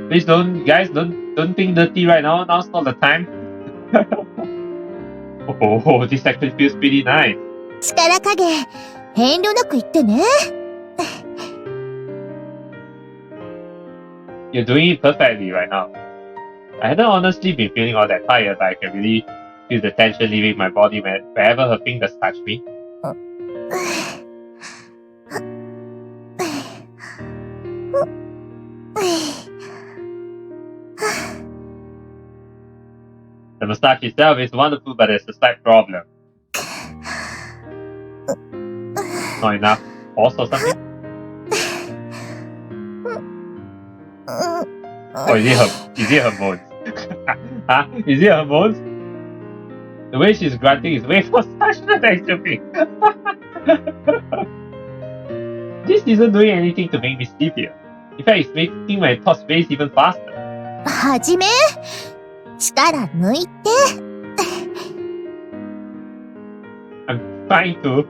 Please don't think dirty right now. Now's not the time. Oh, this actually feels pretty nice. 力加減、遠慮なく言ってね。You're doing it perfectly right now. I hadn't honestly been feeling all that tired, but I can really feel the tension leaving my body wherever her fingers touch me. The massage itself is wonderful, but there's a slight problem. Not enough force or something? Or is it her moans? Huh? Is it her moans? The way she's grunting is way more passionate than it should be. This isn't doing anything to make me sleepier. In fact, it's making my thoughts race even faster. はじめ、力抜いて。I'm trying to.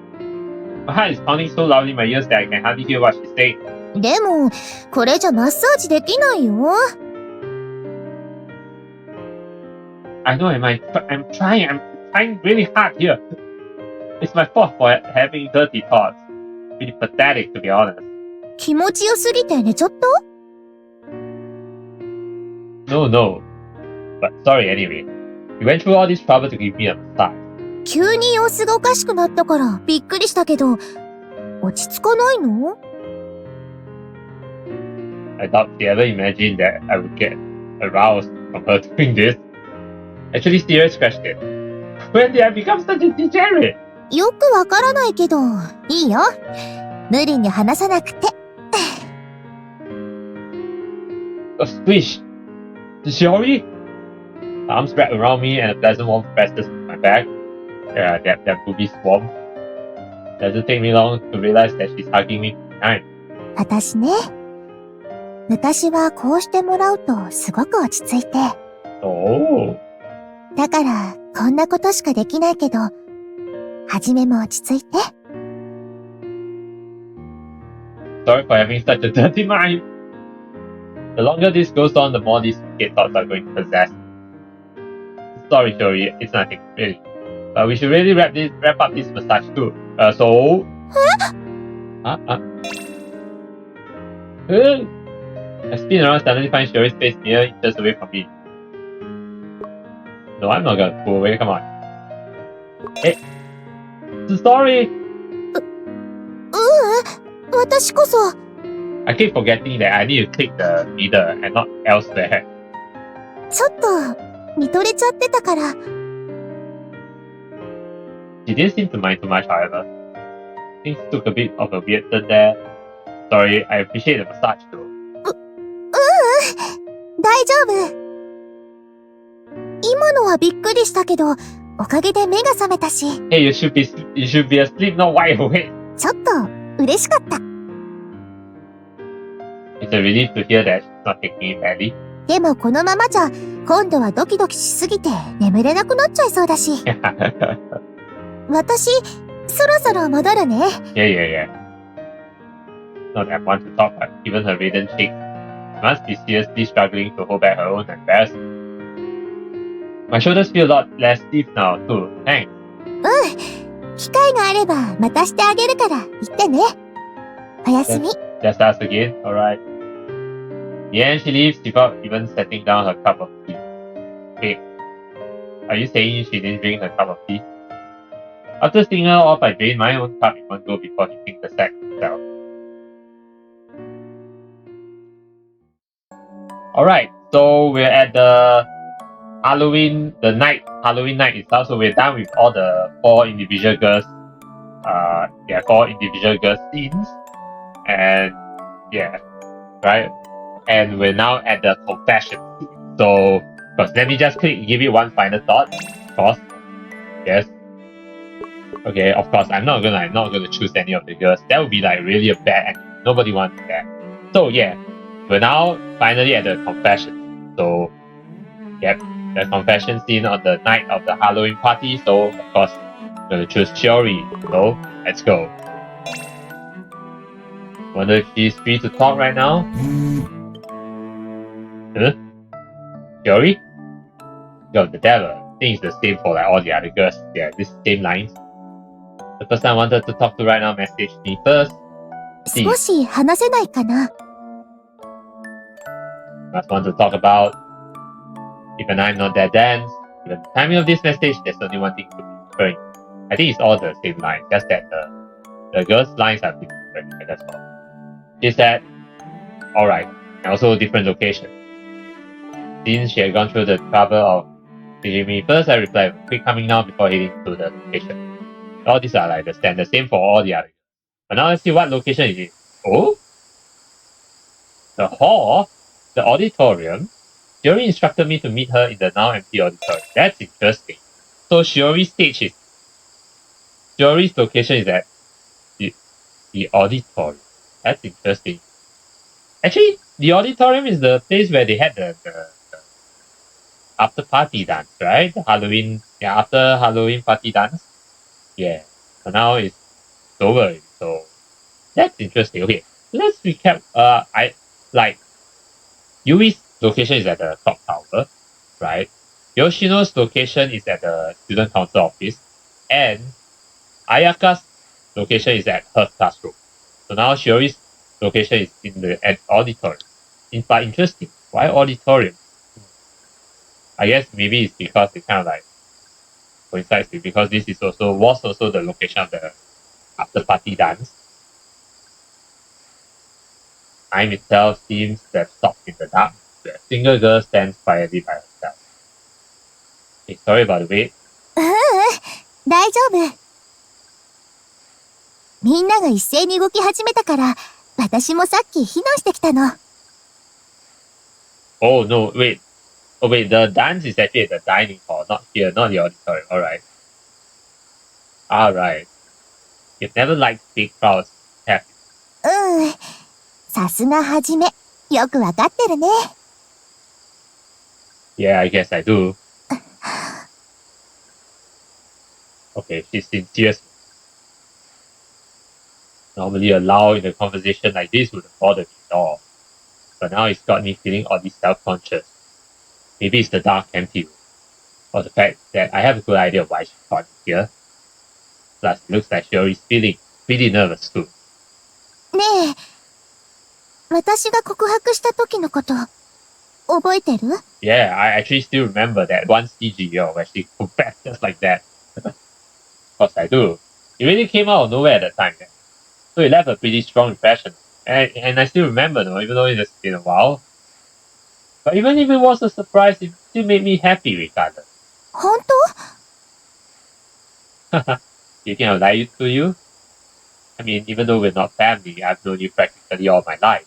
My heart is pounding so loudly in my ears that I can hardly hear what she's saying. でも、これじゃマッサージできないよ。I know, I'm trying really hard here. It's my fault for having dirty thoughts. Really pathetic, to be honest. 気持ちよすぎて寝ちゃった？ No. But sorry anyway. You went through all this trouble to give me a massage. 急に様子がおかしくなったからびっくりしたけど、落ち着かないの？ I doubt she ever imagined that I would get aroused from her doing this. Actually, Shiori scratched it. When did I become such a degenerate? よくわからないけど、いいよ。無理に話さなくて。A squish. Shiori? Arms wrapped around me and a pleasant warmth presses my back. That booby swarm. Doesn't take me long to realize that she's hugging me behind. 私ね、昔はこうしてもらうとすごく落ち着いて。Oh. だから、こんなことしかできないけど、はじめも落ち着いて。Sorry for having such a dirty mind. The longer this goes on, the more these wicked thoughts are going to possess. Sorry, Shiori, it's nothing, really. But we should really wrap up this massage too. So... I spin around, suddenly find Shiori's face near inches away from me. No, I'm not gonna pull away, come on. Hey! Sorry! 私こそ。I keep forgetting that I need to click the needle and not elsewhere. ちょっと、見とれちゃってたから。She didn't seem to mind too much, however. Things took a bit of a weird turn there. Sorry, I appreciate the massage though. 大丈夫。今のはびっくりしたけど、おかげで目が覚めたし。Hey, you should be asleep, not wide awake. ちょっと、嬉しかった。It's a relief to hear that she's not taking it badly. でもこのままじゃ、今度はドキドキしすぎて眠れなくなっちゃいそうだし。私、そろそろ戻るね。Yeah. Not that I want to talk, but given her radiant cheeks, she must be seriously struggling to hold back her own embarrassment. My shoulders feel a lot less stiff now, too. Thanks. 機会があればまたしてあげるから言ってね。おやすみ。Just us again, alright. In the end, she leaves without even setting down her cup of tea. Wait, are you saying she didn't drink her cup of tea? After seeing her off, I drained my own cup in one go before hitting the sack itself. Alright, so we're at the Halloween night itself, so we're done with all the four individual girls scenes. And yeah, right? And we're now at the confession. So, first, let me just give it one final thought. Of course. Yes. Okay, of course, I'm not gonna choose any of the girls. That would be like really a bad ending. Nobody wants that. So yeah, we're now finally at the confession. So, yep, the confession scene on the night of the Halloween party. So, of course, I'm gonna choose Shiori. So, let's go. Wonder if she's free to talk right now? Huh? Shiori? Yo, the devil. I think it's the same for like all the other girls. Yeah, this same lines. The person I wanted to talk to right now messaged me first. 少し話せないかな。Must want to talk about. Even I'm not that dense. Even the timing of this message, there's only one thing to be referring. I think it's all the same lines, just that the girls' lines are different, that's all. She said, alright, and also different location. Since she had gone through the trouble of messaging me first, I replied, quick coming now before heading to the location. All these are like the standard, same for all the others. But now let's see what location is it. Oh? The hall? The auditorium. Shiori instructed me to meet her in the now empty auditorium. That's interesting. So Shiori's location is at the auditorium. That's interesting. Actually, the auditorium is the place where they had the after party dance, right? The Halloween, after Halloween party dance. Yeah. So now it's over. So that's interesting. Okay, let's recap. Yui's location is at the clock tower, right? Yoshino's location is at the student council office, and Ayaka's location is at her classroom. So now Shiori's location is in the auditorium. But interesting. Why auditorium? I guess maybe it's because it kind of like coincides with, because this is was also the location of the after party dance. Time itself seems to have stopped in the dark. The single girl stands quietly by herself. Okay, sorry about the wait. 大丈夫。みんなが一斉に動き始めたから、私もさっき避難してきたの。Oh no, wait. Oh wait, the dance is actually at the dining hall, not here, not the auditorium. Alright. Alright. You've never liked big crowds, have you? さすがはじめ。よくわかってるね。Yeah, I guess I do. Okay, she's sincere. Normally a lull in a conversation like this wouldn't bother me at all. But now it's got me feeling oddly self-conscious. Maybe it's the dark empty room. Or the fact that I have a good idea of why she caught me here. Plus, it looks like Shiori's feeling pretty nervous too. ねえ、私が告白した時のこと、覚えてる？ Yeah, I actually still remember that one CGO where she confessed just like that. Of course I do. It really came out of nowhere at the time. So it left a pretty strong impression. And I still remember though, even though it's been a while. But even if it was a surprise, it still made me happy regardless. 本当？ You think I'll lie to you? I mean, even though we're not family, I've known you practically all my life.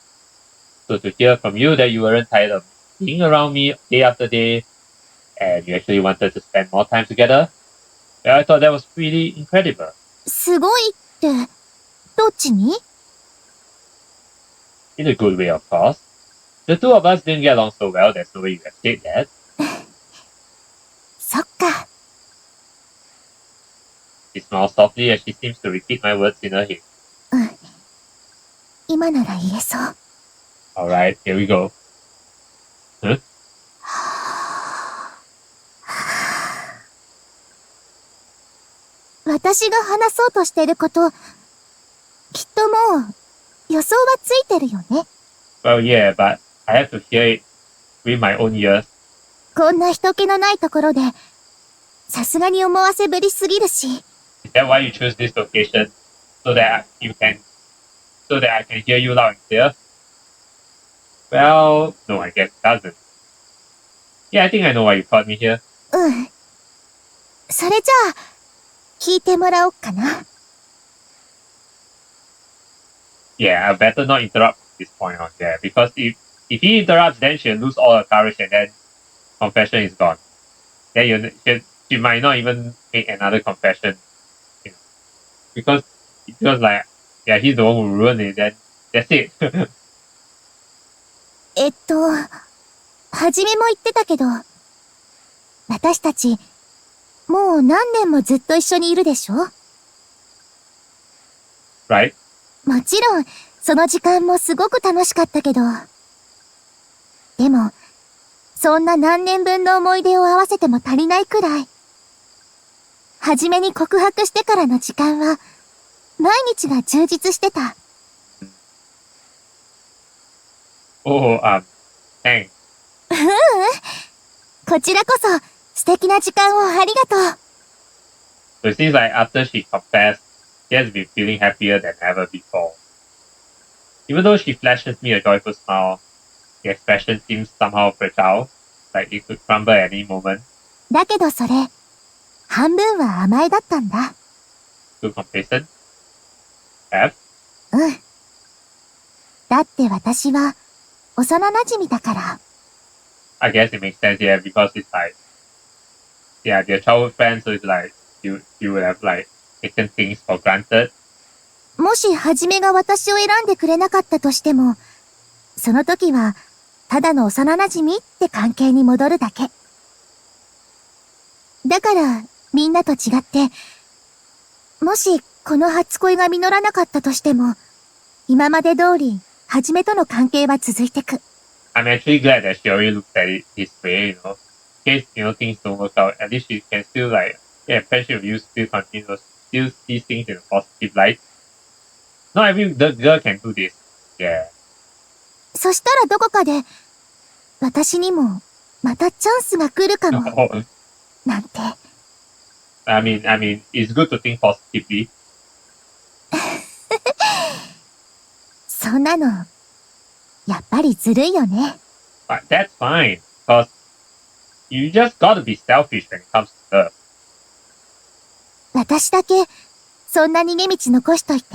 So to hear from you that you weren't tired of being around me day after day, and you actually wanted to spend more time together, well, I thought that was pretty incredible. すごいって、どっちに？ In a good way, of course. The two of us didn't get along so well, there's no way you have said that. そっか。She smiles softly as she seems to repeat my words in her head. 今なら言えそう。Alright, here we go. Huh? 私が話そうとしてること、きっともう予想はついてるよね。Well, yeah, but I have to hear it with my own ears. こんな人気のないところで、さすがに思わせぶりすぎるし。Is that why you choose this location? So that I can hear you loud and clear? Well, no, I guess it doesn't. Yeah, I think I know why you called me here. それじゃあ、聞いてもらおうかな。Yeah, I better not interrupt from this point on there, because if he interrupts, then she'll lose all her courage and then confession is gone. Then she might not even make another confession. You know, because like, yeah, he's the one who ruined it, then that's it. はじめも言ってたけど、私たち、もう何年もずっと一緒にいるでしょ？ Right? もちろん、その時間もすごく楽しかったけど。でも、そんな何年分の思い出を合わせても足りないくらい。はじめに告白してからの時間は、毎日が充実してた。Oh, thanks. こちらこそ、素敵な時間をありがとう。 So it seems like after she confessed, she has been feeling happier than ever before. Even though she flashes me a joyful smile, the expression seems somehow fragile, like it could crumble at any moment. だけどそれ、半分は甘えだったんだ。Too complacent? Perhaps? だって私は、幼馴染だから。I guess it makes sense, yeah, because it's like, yeah, they're childhood friends, so it's like, you would have like taken things for granted. もしはじめが私を選んでくれなかったとしても、その時は、ただの幼馴染って関係に戻るだけ。だから、みんなと違って、もしこの初恋が実らなかったとしても、今まで通り、はじめとの関係は続いてく。I'm actually glad that Shiori looks at it this way, you know. In case, you know, things don't work out, at least she can still like, yeah, friendship with you still continues, still see things in a positive light. Not every girl can do this. Yeah. そしたらどこかで、私にも、またチャンスが来るかも。なんて。I mean, it's good to think positively. そんなの、やっぱりずるいよね。But that's fine, because you just gotta be selfish when it comes to love. 私だけ、そんな逃げ道残しといて。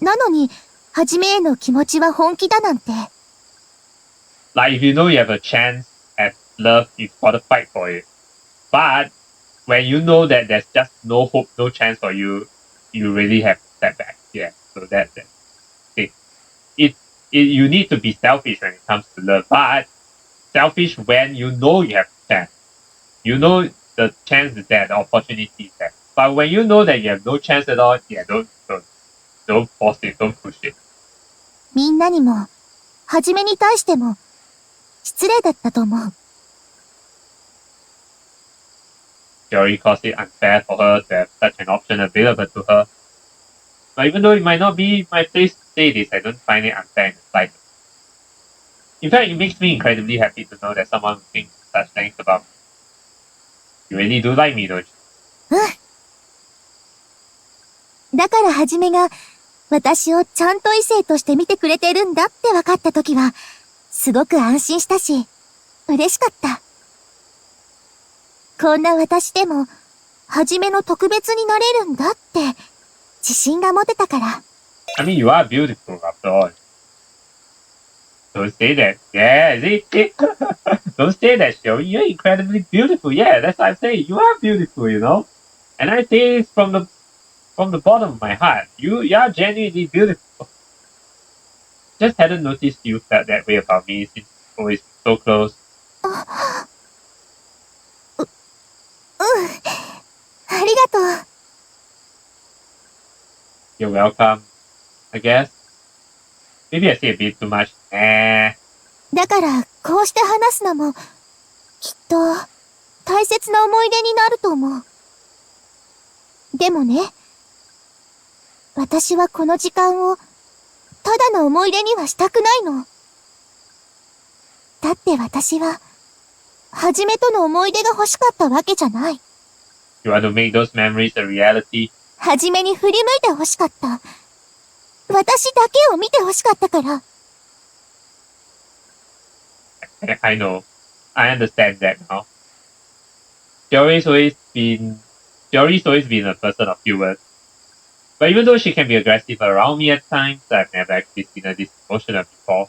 なのに、はじめへの気持ちは本気だなんて。Like, if you know you have a chance at love, you've gotta fight for it. But, when you know that there's just no hope, no chance for you, you really have to step back. Yeah, so that's it. You need to be selfish when it comes to love, but selfish when you know you have a chance. You know the chance is there, the opportunity is there. But when you know that you have no chance at all, yeah, don't force it, don't push it. みんなにも、はじめに対しても、失礼だったと思う。Shiori calls it unfair for her to have such an option available to her. But even though it might not be my place to say this, I don't find it unfair in the slightest. In fact, it makes me incredibly happy to know that someone thinks such things about me. You really do like me, don't you? うん。だからはじめが、私をちゃんと異性として見てくれてるんだって分かったときは、すごく安心したし、嬉しかった。こんな私でも、はじめの特別になれるんだって、自信が持てたから。I mean, you are beautiful after all. Don't say that. Yeah, see? Don't say that, Shiori. You're incredibly beautiful. Yeah, that's what I'm saying. You are beautiful, you know? And I say this from the bottom of my heart. You are genuinely beautiful. Just hadn't noticed you felt that way about me since we've always been so close. ありがとう。You're welcome, I guess. Maybe I say a bit too much. だから、こうして話すのも、きっと、大切な思い出になると思う。でもね、私はこの時間を、ただの思い出にはしたくないの。だって私は、はじめとの思い出が欲しかったわけじゃない。You want to make those memories a reality? はじめに振り向いて欲しかった。私だけを見て欲しかったから。I know. I understand that now. Shiori's always been a person of few words. But even though she can be aggressive around me at times, I've never actually seen her this emotional before.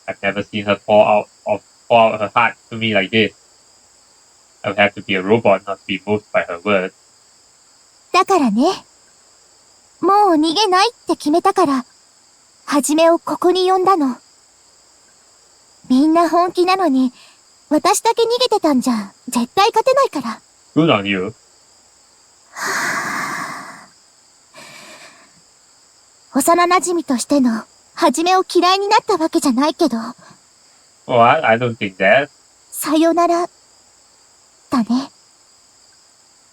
I've never seen her pour out her heart to me like this. I would have to be a robot not to be moved by her words. だからね。もう逃げないって決めたから、はじめをここに呼んだの。みんな本気なのに、私だけ逃げてたんじゃ、絶対勝てないから。Good on you. 幼馴染としての、はじめを嫌いになったわけじゃないけど。What? I don't think that. さよなら、だね。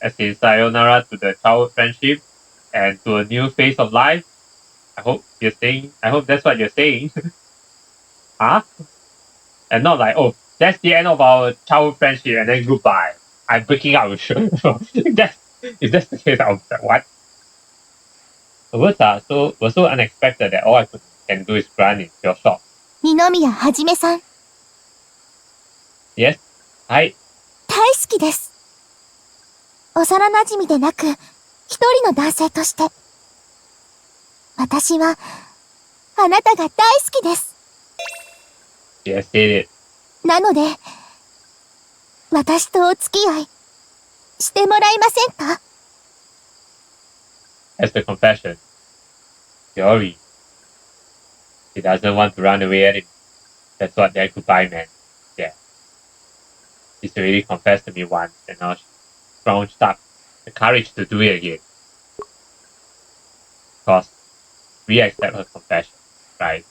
As in sayonara to the childhood friendship and to a new phase of life. I hope that's what you're saying. Huh? And not like, oh, that's the end of our childhood friendship and then goodbye. I'm breaking up with you. if that's the case, I'll be like, what? The words were so unexpected that all I can do is run in pure shock. 二宮はじめさん。Yes? はい。大好きです。幼馴染でなく、一人の男性として。私は、あなたが大好きです。Yes, say it. なので、私とお付き合いしてもらえませんか？ That's the confession. Shiori. She doesn't want to run away anymore. That's what that goodbye meant. Yeah. She's already confessed to me once, and now she's scrounged up the courage to do it again. Of course, we accept her confession, right?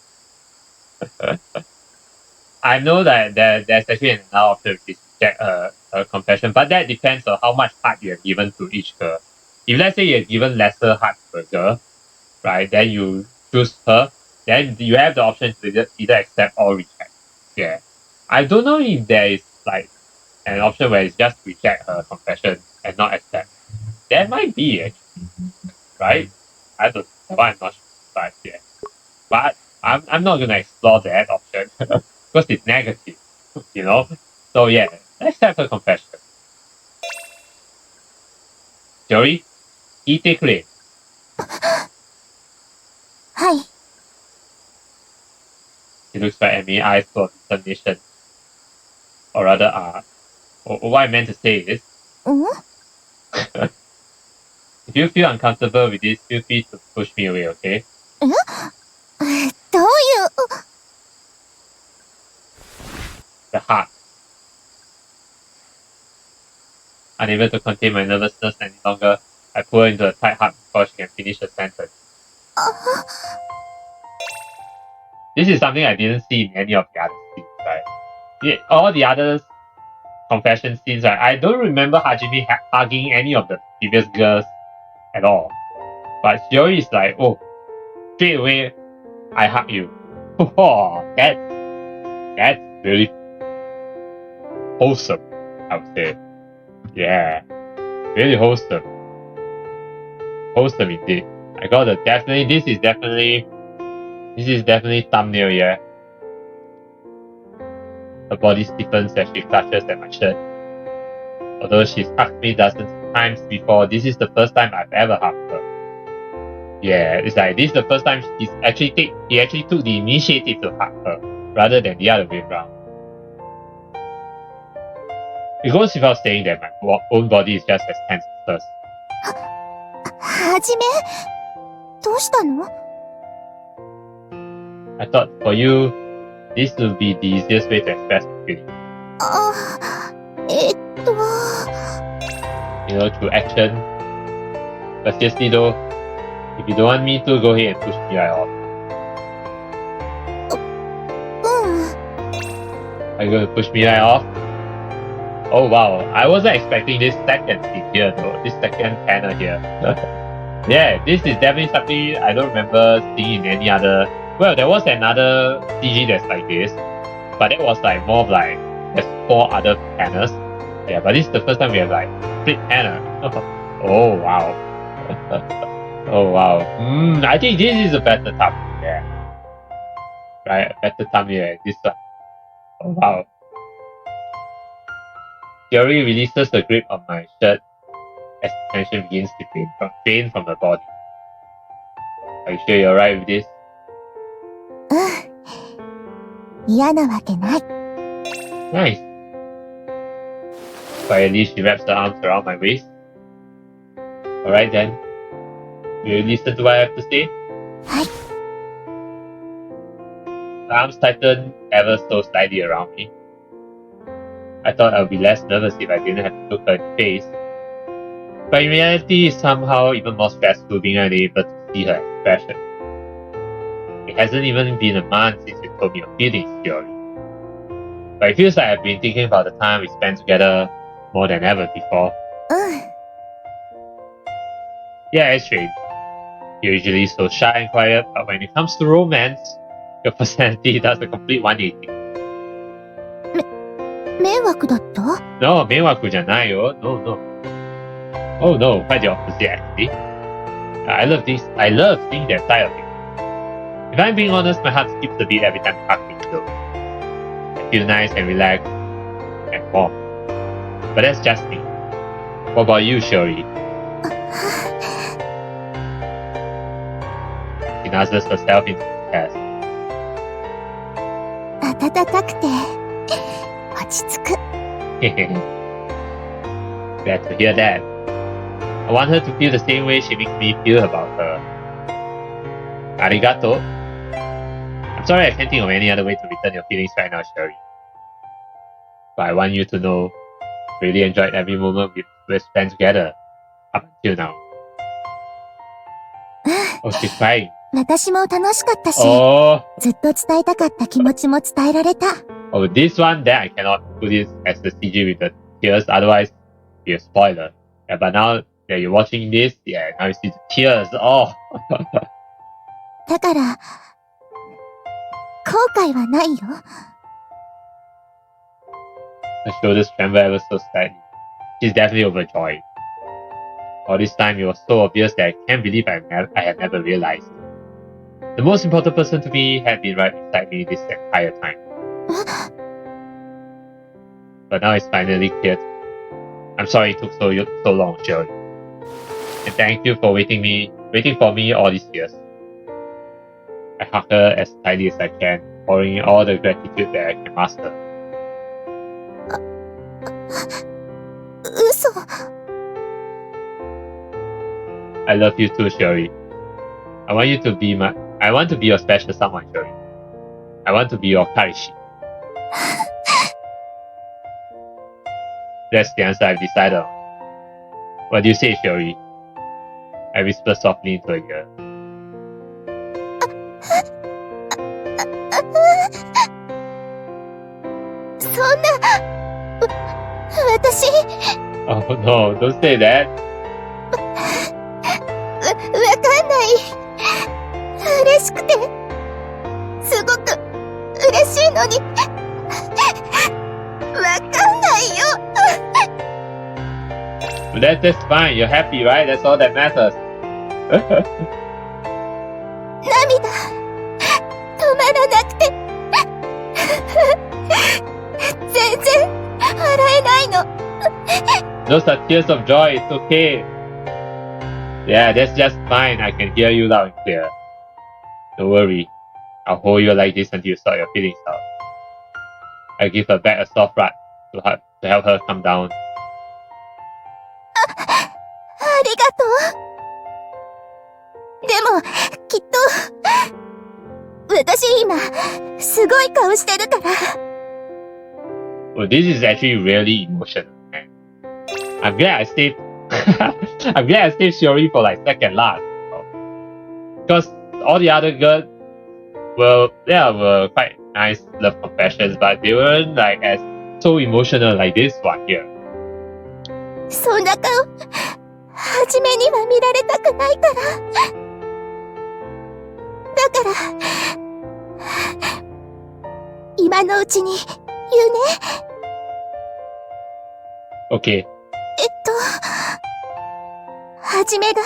I know that there's actually another option which is reject her confession, but that depends on how much heart you have given to each girl. If let's say you have given lesser heart to a girl, right, then you choose her, then you have the option to either accept or reject. Yeah. I don't know if there is like an option where it's just reject her confession and not accept. There might be actually, right? I don't know. I'm not sure. But yeah. But I'm not gonna explore that option because it's negative, you know? So yeah, accept her confession. Joey, eat it clean. はい。 She looks back at me, eyes full of determination. Or rather, what I meant to say is, ん if you feel uncomfortable with this, feel free to push me away, okay? どういう、The heart. Unable to contain my nervousness any longer, I pull her into a tight hug before she can finish her sentence. This is something I didn't see in any of the other scenes, right? Yeah, all the other confession scenes, right? I don't remember Hajime hugging any of the previous girls at all. But Shiori is like, oh, straight away, I hug you. Oh, that's really wholesome, I would say. Yeah, really wholesome. Wholesome indeed. I got a definitely. This is definitely thumbnail. Yeah. Her body stiffens as she clutches at my shirt. Although she's hugged me dozens of times before, this is the first time I've ever hugged her. Yeah, it's like this is the first time he actually took the initiative to hug her rather than the other way around. It goes without saying that my own body is just as tense as hers. はじめ、どうしたの？ I thought for you, this would be the easiest way to express your feelings. You know, through action. But seriously though, if you don't want me to, go ahead and push me right off. Are you going to push me right off? Oh wow, I wasn't expecting this second scene here though, this second panel here. Yeah, this is definitely something I don't remember seeing in any other... Well, there was another CG that's like this, but it was like more of like, there's 4 other panels. Yeah, but this is the first time we have like split panel. Oh wow. Oh wow. I think this is a better thumbnail, yeah. Right, a better thumbnail, this one. Oh wow. Shiori releases the grip on my shirt as the tension begins to drain from the body. Are you sure you're right with this? 嫌なわけない。 Nice. Quietly, she wraps her arms around my waist. Alright then. Will you listen to what I have to say? はい。 Her arms tighten ever so slightly around me. I thought I would be less nervous if I didn't have to look her in the face. But in reality, it's somehow even more stressful being unable to see her expression. It hasn't even been a month since you told me your feelings, Shiori. But it feels like I've been thinking about the time we spent together more than ever before. Yeah, it's strange. You're usually so shy and quiet, but when it comes to romance, your personality does a complete 180. 迷惑だった？ No, 迷惑じゃないよ. No, no. Oh no, quite the opposite actually. I love seeing that side of you. If I'm being honest, my heart skips a beat every time you hug me too. I feel nice and relaxed and warm. But that's just me. What about you, Shiori? She nuzzles herself into the chest. 暖かくて、落ち着く。Glad to hear that. I want her to feel the same way she makes me feel about her. Arigato. I'm sorry I can't think of any other way to return your feelings right now, Shiori. But I want you to know, really enjoyed every moment we've spent together up until now. Oh, she's crying. 私も楽しかったし、Oh, ずっと伝えたかった気持ちも伝えられた。oh, this one, then I cannot put this as the CG with the tears, otherwise it'll be a spoiler. Yeah, but now that you're watching this, yeah, now you see the tears. Oh. だから、後悔はないよ。Her shoulders tremble ever so slightly. She's definitely overjoyed. All this time, it was so obvious that I can't believe I had never realized. The most important person to me had been right beside me this entire time. But now it's finally clear. I'm sorry it took so long, Shiori. And thank you for waiting for me all these years. I hug her as tightly as I can, pouring in all the gratitude that I can muster. 嘘。I love you too, Shiori. I want to be your special someone, Shiori. I want to be your Karishi. That's the answer I've decided on. What do you say, Shiori? I whisper softly into her ear. そんな、私、Oh no, don't say that. わかんない。嬉しくて、すごく嬉しいのに、わかんないよ。That's fine. You're happy, right? That's all that matters. 涙、止まらなくて。全然笑えないの。Those are tears of joy. It's okay. Yeah, that's just fine. I can hear you loud and clear. Don't worry. I'll hold you like this until you sort your feelings out. I give her back a soft rub to help her calm down. ありがとう。でも、きっと、私今、すごい顔してるから。Well, this is actually really emotional, man. I'm glad I saved Shiori for like second last. Because all the other girls were quite nice love confessions, but they weren't like as so emotional like this one here. そんな顔、初めには見られたくないから。だから、今のうちに言うね。Okay. はじめが、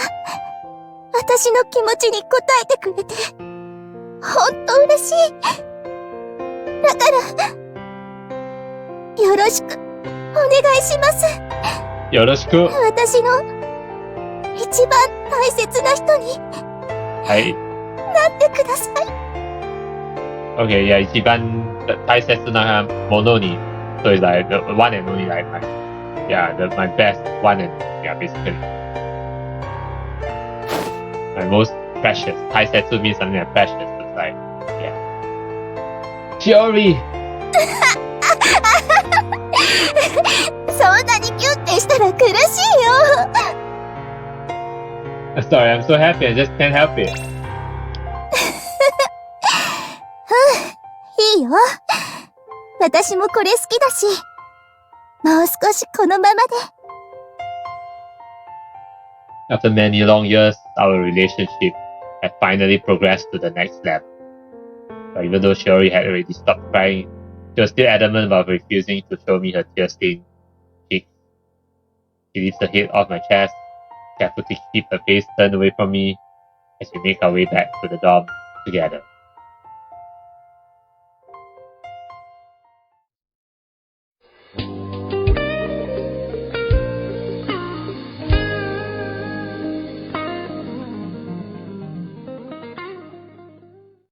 私の気持ちに応えてくれて、ほんと嬉しい。だから、よろしく、お願いします。よろしく。私の、一番大切な人に、はい。なってください。Okay, yeah, 一番大切なものに、so it's like the one and only like my best one and yeah, basically. My most precious. 大切 means something like precious. It's like, yeah. Shiori! そんなにキュンってしたら苦しいよ。Sorry, I'm so happy. I just can't help it. いいよ。私もこれ好きだし、もう少しこのままで。After many long years, our relationship had finally progressed to the next level. But even though Shiori had already stopped crying, she was still adamant about refusing to show me her tear-stained cheeks. She lifts her head off my chest, careful to keep her face turned away from me as we make our way back to the dorm together.